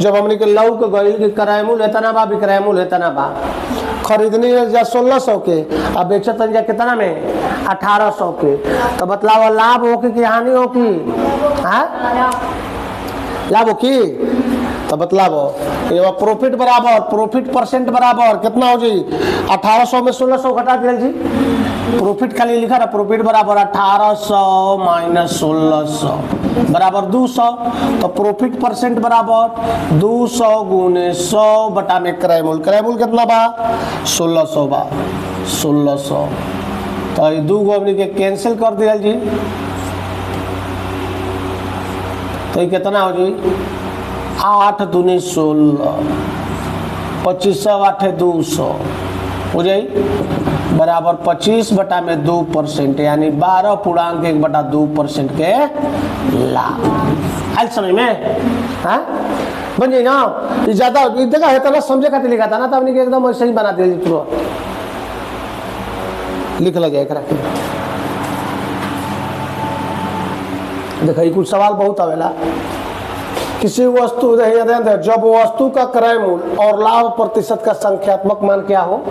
जब हमने के लौ के गई कि क्रयमूल इतना बा विक्रयमूल इतना बा, खरीदनी जा 1600 के अब बेचत जा कितना में 1800 के, तो बतलावो लाभ हो कि हानि हो कि लाभ हो कि, तो बतलावो ये प्रॉफिट बराबर प्रॉफिट परसेंट बराबर कितना हो जी 1800 में 1600 घटा दिया जी, प्रॉफिट खाली लिखा रहा, प्रॉफिट बराबर 1800 माइनस 1600 बराबर 200, तो प्रॉफिट परसेंट बराबर 200 गुने 100 बटा में क्रयमूल, क्रयमूल कितना बा 1600 बा 1600, तो ये दो गो हमने के कैंसिल कर दिया जी, तो ये कितना हो जी 8 दूनी 16, 2500 8 200 हो जाए बराबर 25 बटा में 2%, यानी 12.1/2% के लाभ। आयल समझ में? हाँ बन जाए ना, ये ज्यादा देखा है तो समझे खातिर लिखा था ना, तो हमने एकदम ऐसे ही बना दिया तुरंत लिख लगे एक रखे। देखा कुछ सवाल बहुत आवेला, किसी वस्तु जब वस्तु का क्रय मूल्य और लाभ प्रतिशत का संख्यात्मक मान क्या हो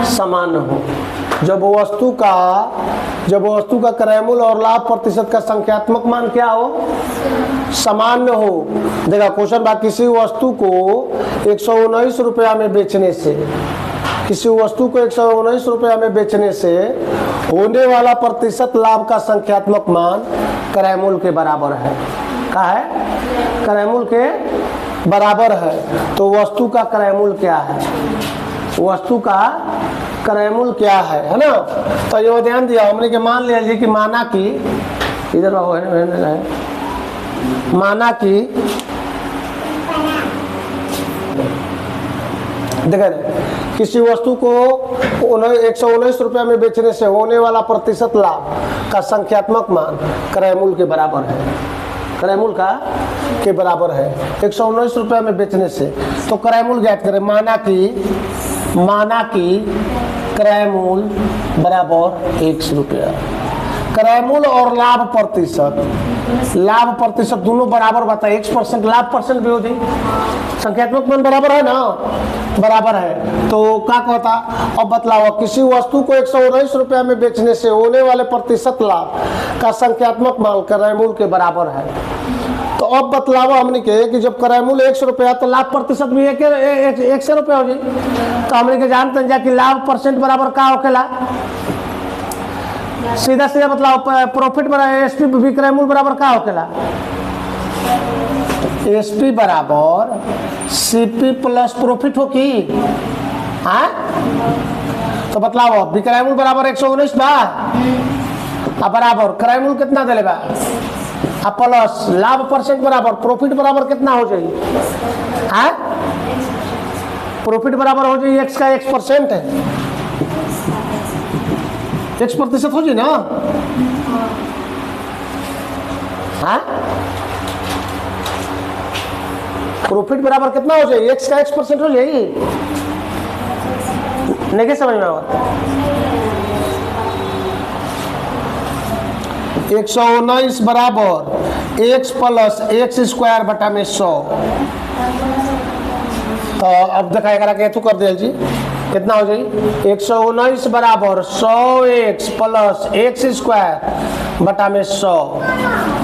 समान हो, जब वस्तु का क्रय मूल्य और लाभ प्रतिशत का संख्यात्मक मान क्या हो समान हो। देखा क्वेश्चन बात, किसी वस्तु को 119 रुपया में बेचने से, किसी वस्तु को 119 रुपया में बेचने से होने वाला प्रतिशत लाभ का संख्यात्मक मान क्रय मूल्य के बराबर है। क्या है? क्रय मूल्य के बराबर है। तो वस्तु का क्रय मूल्य क्या है, वस्तु का क्रय मूल्य क्या है ना। तो ये ध्यान दिया हमने के मान लिया जी कि माना कि इधर माना कि देखें किसी वस्तु को 119 रुपया में बेचने से होने वाला प्रतिशत लाभ का संख्यात्मक मान क्रय मूल्य के बराबर है, क्रय मूल्य का के बराबर है 119 रुपया में बेचने से। तो क्रय मूल्य ज्ञात करें, माना कि क्रय मूल्य बराबर 100 रुपया, क्रय मूल्य और लाभ प्रतिशत दोनों बराबर बताए, 1% लाभ परसेंट भी हो जाए, संख्यात्मक मान बराबर है ना, बराबर है। तो क्या कहता, अब बतलाओ किसी वस्तु को 119 रुपया में बेचने से होने वाले प्रतिशत लाभ का संख्यात्मक मान क्रय मूल्य के बराबर है। तो अब बतलाओ हमने के कि जब क्रय मूल्य 100 रुपया तो लाभ प्रतिशत भी एक सौ रुपया हो जाए। तो हमने के जानते हैं कि लाभ परसेंट बराबर का होखेला, सीधा सीधा बतलाओ प्रॉफिट बराबर एसपी विक्रय मूल्य बराबर का होखेला, एसपी बराबर सीपी प्लस प्रॉफिट हो की। हाँ तो बतलाओ विक्रय मूल्य बराबर 119 बा, अब बराबर क्रय मूल्य कितना देले बा, अब प्लस लाभ परसेंट बराबर प्रॉफिट बराबर कितना हो जाए। हाँ प्रॉफिट बराबर हो जाए एक्स का x% है, x% हो जाए ना। हाँ प्रॉफिट बराबर कितना हो जाए, x का x% हो जाए। नहीं क्या समझ में आवा, 119 बराबर x प्लस एक्स स्क्वायर बटा में 100। तो अब दिखाएगा कि तू कर दे जी कितना हो जाए, 119 बराबर 100x प्लस एक्स स्क्वायर बटा में 100।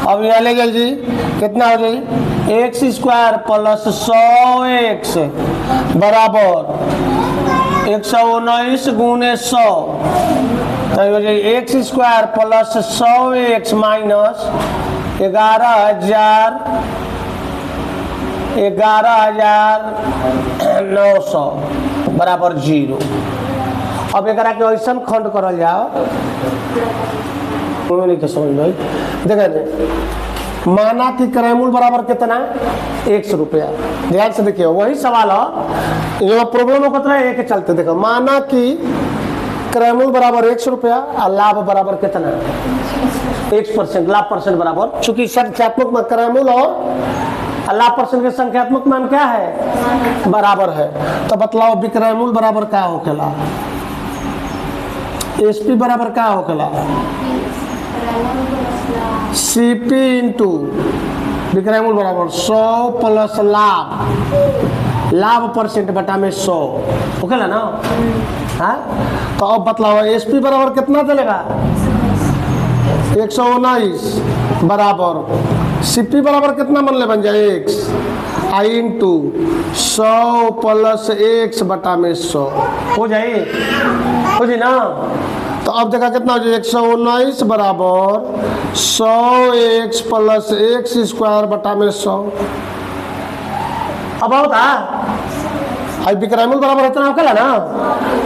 अब यहाँ ले जाए जी कितना हो जाए, एक्स स्क्वायर प्लस 100x बराबर 119 गुने 100, तो हो जाए x square plus 100x minus 11,900 बराबर 0। अब एक के ऐसा खंड करल जाओ, नहीं समझ में देखा माना कि क्रय मूल्य बराबर कितना 100 रुपया। ध्यान से देखिए वही सवाल है, ये प्रॉब्लम कितना है एक चलते देखो, माना कि क्रय मूल्य बराबर 100 रुपया और लाभ बराबर कितना 1%, लाभ परसेंट बराबर, चूंकि संख्यात्मक में क्रय मूल्य और लाभ परसेंट के संख्यात्मक मान क्या है बराबर है। तो बतलाओ विक्रय मूल्य बराबर क्या होखेला, एसपी बराबर क्या होखेला, सीपी इंटू विक्रय मूल्य बराबर 100 प्लस लाभ परसेंट बटा में 100 होखेला ना। हाँ तो अब बतलाओ एसपी बराबर कितना चलेगा, 119 बराबर सीपी बराबर कितना मन ले बन जाए x आई इंटू 100 प्लस एक्स बटा में 100 हो जाए ना। तो अब देखा कितना हो जाए, 119 बराबर 100x प्लस एक्स स्क्वायर बटा में 100। अब होता विक्रय मूल्य बराबर इतना होगा ना,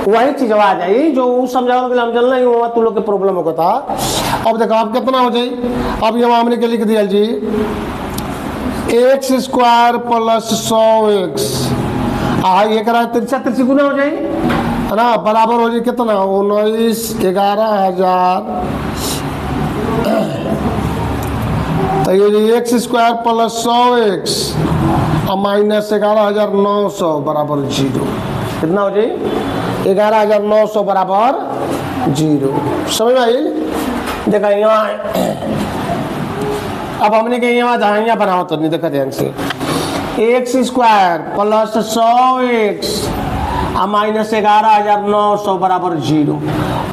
वही चीज आ जाए जो समझाओ के हम चलना ही हुआ, तू लोग के प्रॉब्लम होगा था। अब देखो अब कितना हो जाए, अब ये हमने के लिख दिया जी एक्स स्क्वायर प्लस 100x ये करा तिरछा तिरछी गुना हो जाए है ना, बराबर हो जाए कितना 11,000। तो ये x square plus 100x minus 11,900 बराबर 0 कितना हो जाए 11,900 बराबर 0। समझ में आई। देखा यहाँ अब हमने के यहाँ बनाओ तो नहीं देखा ध्यान से, x square plus 100x minus 11,900 बराबर 0।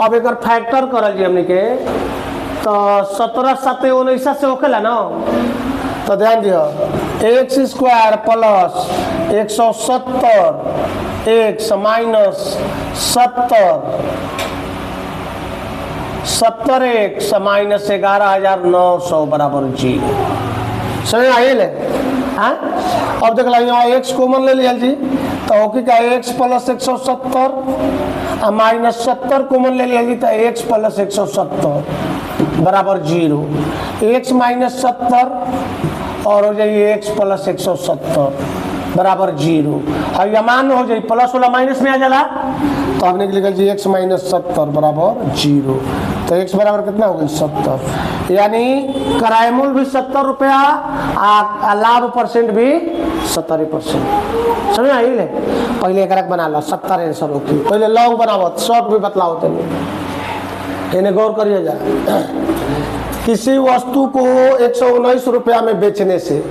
अब एक फैक्टर करल जी हमने के तो 17 7 19 से होखेला ना। तो ध्यान दियो x square plus 170 x minus 70 x minus 11,900 बराबर 0। समझ आइए। हाँ अब देख लो एक्स कॉमन ले लिया जी, तो होगी क्या एक्स प्लस 170 माइनस 70 कॉमन ले लिया जी, तो एक्स प्लस 170 बराबर 0। एक्स माइनस 70 और हो जाइए एक्स प्लस 170 बराबर 0। और ये मान हो जाए प्लस वाला माइनस में आ जाला, तो आपने लिखा जी एक्स माइनस 70 बराबर 0। तो एक्स बराबर कितना हो गया 70, यानी किराया मूल्य भी 70 रुपया, लाभ परसेंट भी 70%। समझ आई ले। पहले एक बना लो 70 आंसर होती, पहले लॉन्ग बनाओ शॉर्ट भी बतलाओ तेने, इन्हें गौर करिए जा। किसी वस्तु को 119 रुपया में बेचने से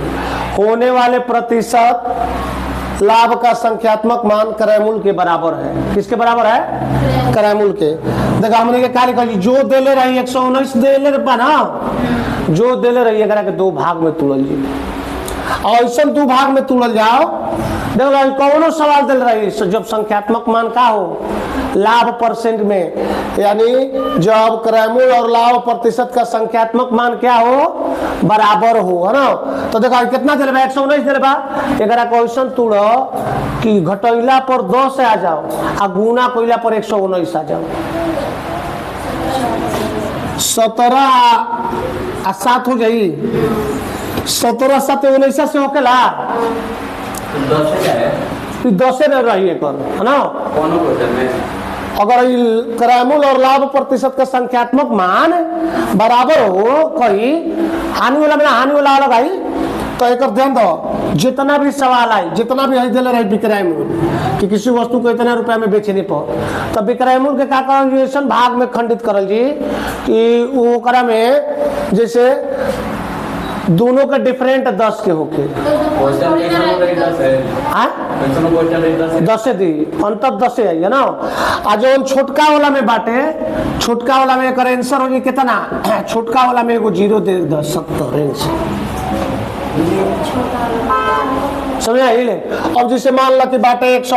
होने वाले प्रतिशत लाभ का संख्यात्मक मान क्रय मूल्य के बराबर है। किसके बराबर है? क्रय मूल्य के। देखो हमने कार्य कर जो देले रही 119 देले ना, जो देले रही अगर के दो भाग में तुलल जी। और ऐसा दो भाग में तुड़ल जाओ। देखो भाई कौनो सवाल दिल रही जब संख्यात्मक मान का हो लाभ परसेंट में, यानी जब क्रयमूल्य और लाभ प्रतिशत का संख्यात्मक मान क्या हो बराबर हो, है ना। तो देखो कितना दिल बा 119 दिल बा। एकरा क्वेश्चन तुड़ो कि घटैला पर 10 से आ जाओ आ गुना कइला पर 119 आ जाओ। 17 आ 7 हो जाई, 17 7 19 से होकेला 10 क्या है? 10 में रही है ना। कौन क्वेश्चन में अगर क्रयमूल्य और लाभ प्रतिशत का संख्यात्मक मान बराबर हो कहीं हानि वाला में हानि वाला अलग आई, तो एक ध्यान दो जितना भी सवाल आई जितना भी दिले रही विक्रय मूल्य कि किसी वस्तु को इतने रुपया में बेचने पर, तब विक्रय मूल्य के का करल भाग में खंडित करल जी कि वो करा में जैसे दोनों के डिफरेंट 10 के होके 10 से दी अंतर 10 से आई है ना। आ जो छोटका वाला में बाटे, छोटका वाला में कर आंसर हो गई कितना, छोटका वाला में एगो 0 दे 10 70 समझ आई ले। अब जैसे मान लो कि बाटे 100,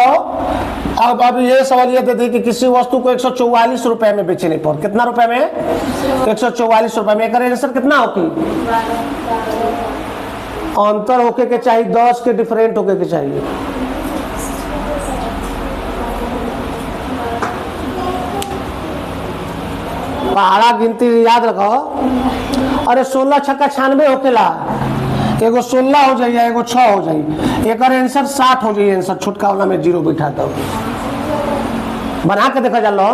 अब ये सवाल ये दे दी कि किसी वस्तु को 144 रुपए में बेचने पर, कितना रुपए में 144 रुपए में, कर आंसर कितना होगी अंतर होके के चाहिए 10 के डिफरेंट होके के चाहिए। पहाड़ा गिनती याद रखो। अरे 16 छक्का 96 होकेला, एगो 16 हो जाइए एगो 6 हो जाइए, एक आंसर 60 हो जाइए। आंसर छोटका वाला में 0 बैठा दो, बना के देखा जा लो।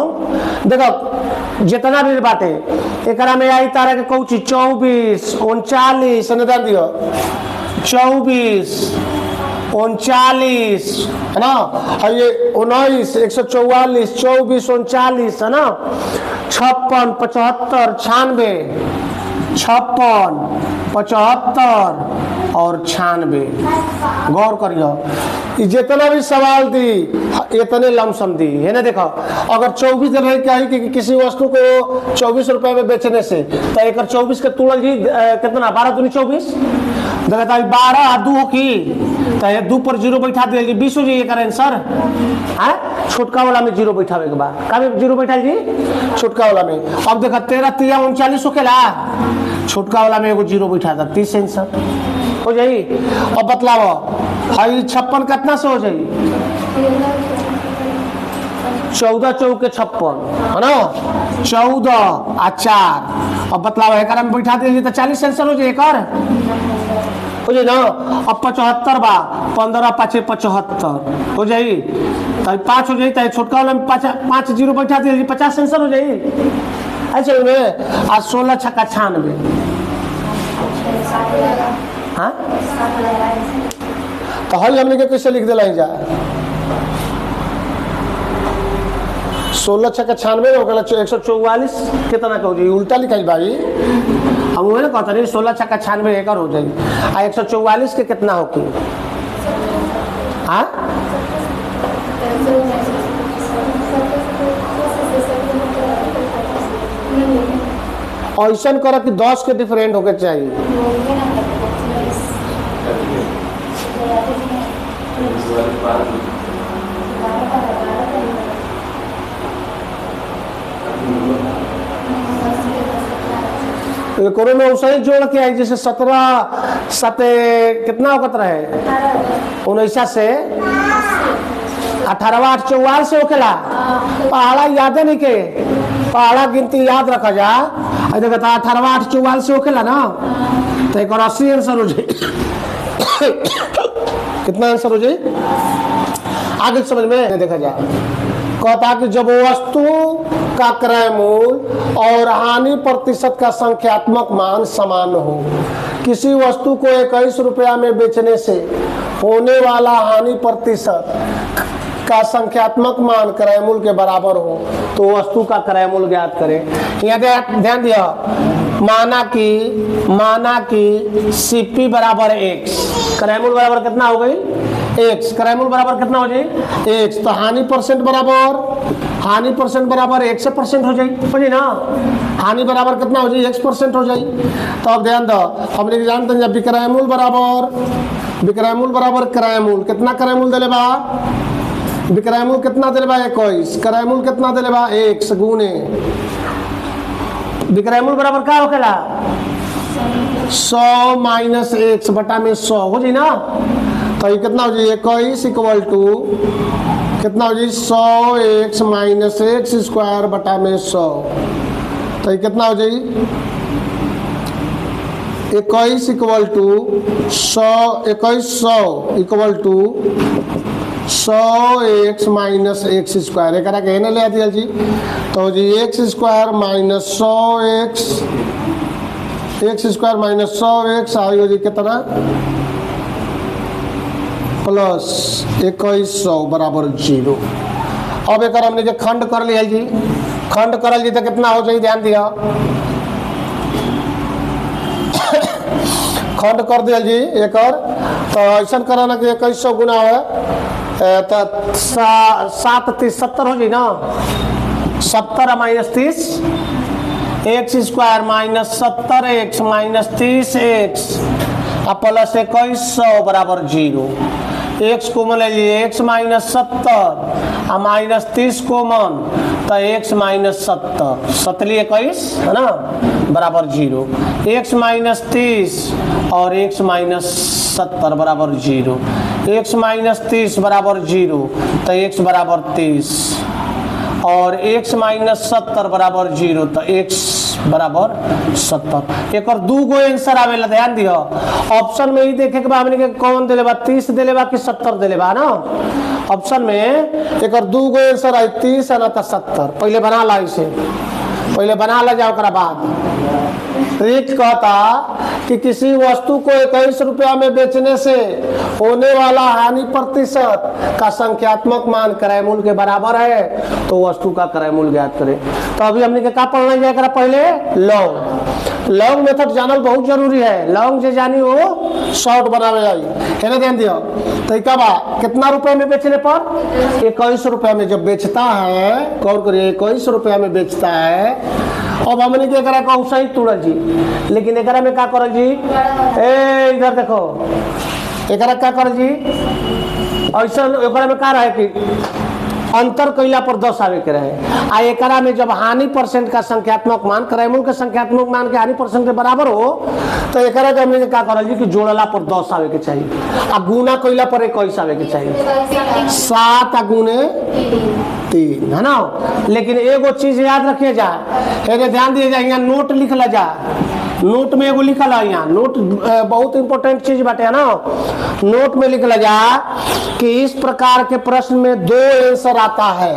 देखो जितना भी बाटे एक में आई तारा के कौची 24 39 अनुदान दियो 24 39 है ना, और ये 19 144 24 39 है ना, 56 75 96 56 75 और 96। गौर करियो जितना भी सवाल दी इतने लमसम दी है ना। देखो अगर 24 दिन क्या है कि किसी वस्तु को 24 रुपए में बेचने से, तो एक 24 के तुलना जी कितना 12 दूनी 24 देखा 12 2 हो की, तो 2 पर 0 बैठा दिया 20 हो जाइए कर आंसर है। छोटका वाला में 0 बैठावे के बाद का 0 बैठा जी छोटका वाला में। अब देखा 13 3 39 होकेला, छोटका वाला में एगो 0 बैठा था 30 आंसर हो जाई। अब बतलाओ हाई 56 कितना से हो जाई 14 चौके 56 है ना, 14 आ 4। अब बतलाओ एक में बैठा दिए तो 40 आंसर हो जाए कर हो जाए ना। अब 75 बा 15 5 75 हो जाई, तो 5 हो जाई, तो छोटका वाला में 5 0 बैठा दिए 50 आंसर हो जाई। ऐसे में आज 16 छक्का 96 हाँ, तो हल हमने के कैसे लिख दिला जा 16 छक्का 96 होगा 144 कितना का हो जाए, उल्टा लिखाई भाई हम वो ना कहते नहीं 16 छक्का 96 एक हो जाए आ 144 के कितना होगी हाँ। ऐसा करो कि 10 के डिफरेंट होके चाहिए। करो में उसे जोड़ के आई जैसे 17 7 कितना होता रहे 19 से 18 8 44 से होकेला। पहाड़ा याद नहीं के पहाड़ा गिनती याद रखा जा, देखा 18 8 44 से होकेला ना, तो एक 80 आंसर हो जाए। कितना आंसर हो जाए आगे समझ में देखा जाए। कहता कि जब वस्तु का क्रय मूल्य और हानि प्रतिशत का संख्यात्मक मान समान हो, किसी वस्तु को 21 रुपया में बेचने से होने वाला हानि प्रतिशत का संख्यात्मक मान क्रय मूल्य के बराबर हो, तो वस्तु का क्रय मूल्य ज्ञात करें। यहाँ ध्यान दिया माना कि सीपी बराबर x, क्रय मूल्य बराबर कितना हो गई x, क्रय मूल्य बराबर कितना हो जाए x, तो हानि परसेंट बराबर 100% हो जाए ना, हानि बराबर कितना हो जाए 1% हो जाए। तो अब ध्यान दो हमने जानते हैं जब विक्रय मूल्य बराबर विक्रयमूल बराबर क्रयमूल, कितना क्रयमूल दिले बा, विक्रयमूल कितना दिले बा 21, क्रयमूल कितना दिले बा 1 गुने विक्रयमूल बराबर क्या होखेला 100 माइनस 1 बटा में 100 हो जी ना। तो ये कितना हो जाए 21 इक्वल टू कितना हो जाए 100x माइनस एक्स स्क्वायर बटा में 100। तो ये कितना हो जाए 21 equal to 2100 equal to 100x minus x square एक कहने ले दिया जी। तो जी x square minus 100x x square minus 100x आएगा जी कितना प्लस 2100 बराबर 0। अब एक हमने जो खंड कर लिया जी, खंड करल जी तो कितना हो जाए ध्यान दिया, खंड कर दिया जी एक तो ऐसा कराना कि 2100 गुना है तो 7 30 70 हो जाए ना, 70 minus 30 x square minus 70x minus 30x plus 2100 बराबर 0। एक्स कॉमन ले लीजिए x माइनस 70 माइनस 30 कॉमन तो x माइनस 70 सतली 21 है ना बराबर 0, x माइनस 30 और x माइनस 70 बराबर 0, x माइनस 30 बराबर 0 तो x बराबर 30 और x माइनस 70 बराबर 0 तो x बराबर 70। एक और दू गो आंसर आवेला ध्यान दियो, ऑप्शन में ही देखे के बाद हमने के कौन देले बा 30 देले बा कि 70 देले बा ना। ऑप्शन में एक और दू गो आंसर आई 30 ना तो 70। पहले बना ला इसे, पहले बना ला जाओ ओकरा बाद। रीट कहता कि किसी वस्तु को 21 रुपया में बेचने से होने वाला हानि प्रतिशत का संख्यात्मक मान क्रय मूल्य के बराबर है तो वस्तु का क्रय मूल्य ज्ञात करें। तो अभी हमने क्या पढ़ना जाएगा पहले लॉन्ग मेथड जानल बहुत जरूरी है, लॉन्ग जो जानी हो शॉर्ट बनावे जाई है ना ध्यान दियो। तो क्या बा कितना रुपए में बेचने पर 21 रुपया में जब बेचता है, गौर करिए 21 रुपया में बेचता है। अब हमने क्या करा सही तुड़ल जी, लेकिन एक में क्या करल जी ए इधर देखो एक क्या करल जी ऐसा में क्या रहे कि अंतर कैला पर 10 आवे के रहे आ एकरा में जब हानि परसेंट का संख्यात्मक मान क्रय मूल्य के संख्यात्मक मान के हानि परसेंट के बराबर हो तो एकरा के हमने क्या करल जी कि जोड़ला पर 10 आवे के चाहिए आ गुना कैला पर 21 आवे के चाहिए 7 गुने 3 है ना। लेकिन एगो चीज याद रखिए जा, ध्यान दिए जाए यहाँ नोट लिखला जा, नोट में एगो लिखल है यहाँ नोट बहुत इंपॉर्टेंट चीज बाटे है ना। नोट में लिखला जा कि इस प्रकार के प्रश्न में 2 आंसर आता है,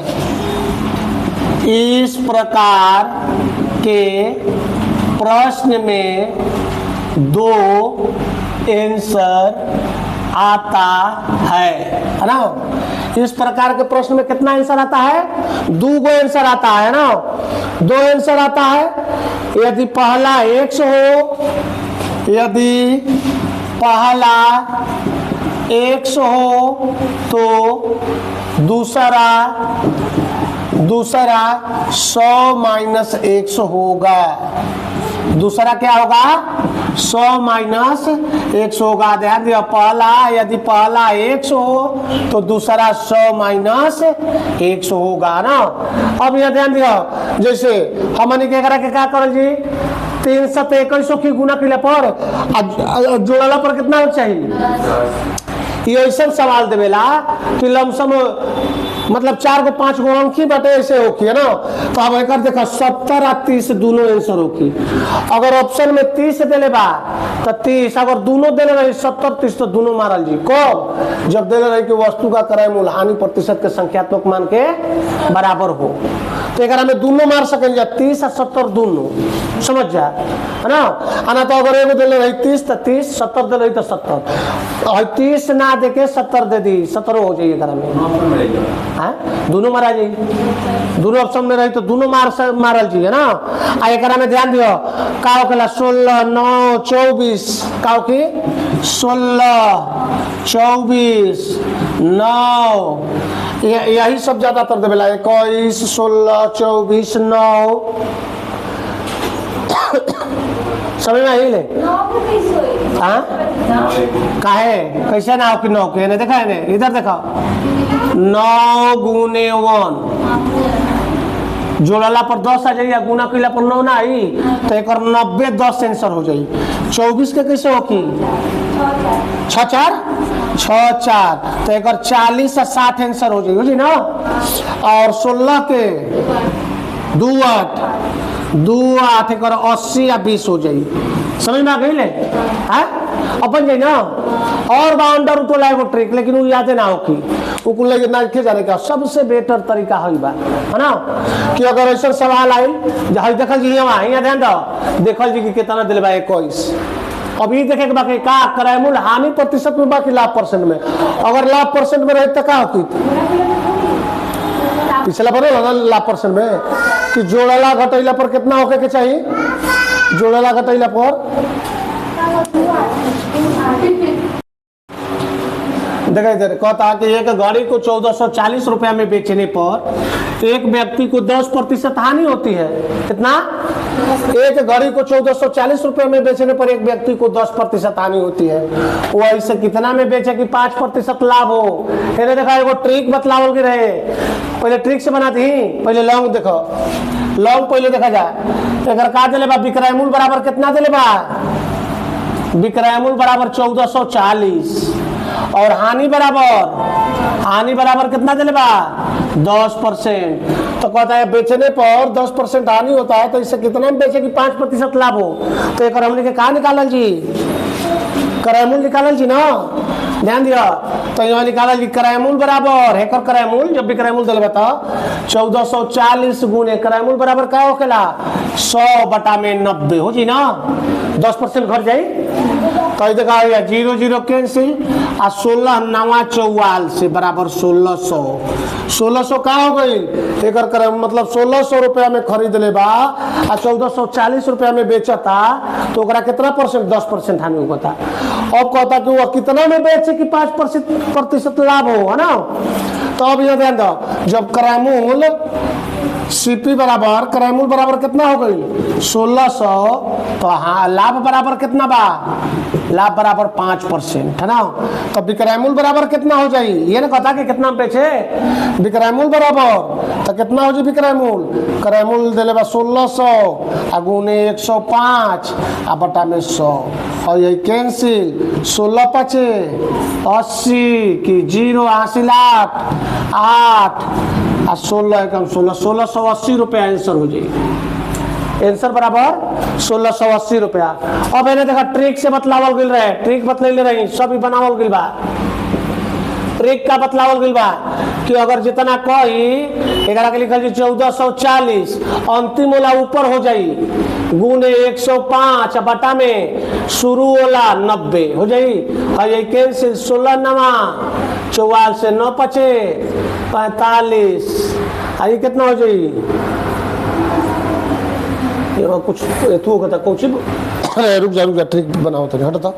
इस प्रकार के प्रश्न में 2 आंसर आता है ना। इस प्रकार के प्रश्न में कितना आंसर आता है 2 आंसर आता है ना, 2 आंसर आता है। यदि पहला x हो, यदि पहला x हो तो दूसरा 100 माइनस x होगा। दूसरा क्या होगा 100 माइनस x होगा। ध्यान दिया पहला यदि पहला x हो तो दूसरा 100 माइनस x होगा ना। अब यह ध्यान दिया जैसे हमने क्या करल जी 321 की गुना के पर जोड़ला पर कितना चाहिए। ये ऐसा सवाल देवेला कि लमसम मतलब 4 को 5 गो अंकी बटे ऐसे होकी है ना। तो अब एक देखा 70 और 30 दोनों आंसर होकी। अगर ऑप्शन में 30 देले बा तो 30, अगर दोनों देले रही 70 30 तो दोनों मारल जी। कब जब देले रही कि वस्तु का क्रय मूल्य हानि प्रतिशत के संख्यात्मक मान के बराबर हो तो एक में दोनों मार सकें 30 और 70 दोनों समझ जा है ना। आना तो अगर एगो देले रही 30 तो 30, 70 देले रही तो 70 और 30 ना देके 70 दे दी 17 हो जाइए घर में दोनों मारा जी। दोनों ऑप्शन में रही तो दोनों मारल जी है ना। आ एक में ध्यान दियो का होखेला 16 9 24 का की 16 24 9 यही सब ज्यादातर देवेला 21 16 24 9 समझ में आई ले? हाँ काहे कैसे ना हो कि 9 के ने देखा है ने इधर देखा 9 गुने 1 जोड़ला पर 10 आ जाइए गुना कैला पर 9 ना आई तो एक 90 10 आंसर हो जाई 24 के कैसे हो कि 6 4 तो एक 40 से 60 आंसर हो जाई ना और 16 के 2 8 एक 80 या 20 हो जाई समझ में आ गई ले हाँ अपन जाए ना और बाउंडर तो लाएगो ट्रिक लेकिन वो याद ना हो कि वो कुल लेके ना के जाने का सबसे बेटर तरीका है ना कि अगर ऐसा सवाल आई जहाँ देखल जी यहाँ ध्यान दो देखल जी कि कितना दिल बा 21 अभी देखे के बाकी का कराए मूल हानि प्रतिशत में बाकी लाभ परसेंट में अगर लाभ परसेंट में रहे तो का होती पिछला पर लाभ परसेंट में कि जोड़ला घटैला पर कितना होके के चाहिए जोड़ला घटैला पर देखा इधर कहता कि एक गाड़ी को 1440 रुपया में बेचने पर एक व्यक्ति को 10% हानि होती है कितना एक गाड़ी को 1440 रुपये में बेचने पर एक व्यक्ति को 10% हानि होती है वो ऐसे कितना में बेचे कि 5% लाभ हो मैंने देखा एगो ट्रिक बतलावल के रहे पहले ट्रिक से बनाती पहले लॉन्ग देखो लॉन्ग पहले देखा जाए अगर का दिले बा विक्रय मूल्य बराबर कितना दिले बा विक्रय मूल्य बराबर 1440 और हानि बराबर कितना दिले बा 10% तो कहता है बेचने पर 10% हानि होता है तो इससे कितना में बेचे कि 5% लाभ हो तो एक हमने के कहा निकालल जी क्रय मूल्य निकालल जी ना ध्यान दिया तो यहाँ निकालल जी क्रय मूल्य बराबर है क्रय मूल्य जब भी क्रय मूल्य दिले बता 1440 गुने क्रय मूल्य बराबर क्या होखेला 100/90 हो जी ना 10% घट जाई तो देखा 0 0 कैंसिल आ 16 9 44 बराबर 1600 का हो गई एक मतलब 1600 रुपया में खरीद ले बा आ 1440 रुपया में बेचता तो ओकरा कितना परसेंट 10% हानि होता अब कहता कि वो कितना में बेचे कि 5% लाभ हो है ना तो अब ये ध्यान दो जब क्रय मूल्य सीपी बराबर क्रय मूल्य बराबर कितना हो गई 1600 तो हाँ लाभ बराबर कितना बा लाभ बराबर 5% है ना तो विक्रय मूल्य बराबर कितना हो जाए ये ना कहता कि कितना बेचे विक्रय मूल्य बराबर तो कितना हो जाए विक्रय मूल्य क्रय मूल्य दिले बा 1600 आ गुने 105 आ बटा में 100 और ये कैंसिल 16 5 80 की 0 80 लाख 8 आ 16 कम 1680 रुपया आंसर हो जाए आंसर बराबर 1680 रुपया अब मैंने देखा ट्रिक से बतलावल गई रहे ट्रिक बतले रही सब बनावल गई बा ट्रिक का बतलावल गई बा कि अगर जितना कही एकरा के लिखल 1440 अंतिम वाला ऊपर हो जाई गुने 105 बटा में शुरू वाला 90 हो जाई और ये कैंसिल 16 9 44 से 9 5 45 ये कितना हो जाई ये कुछ रुक जा ट्रिक बनाओ तो हटता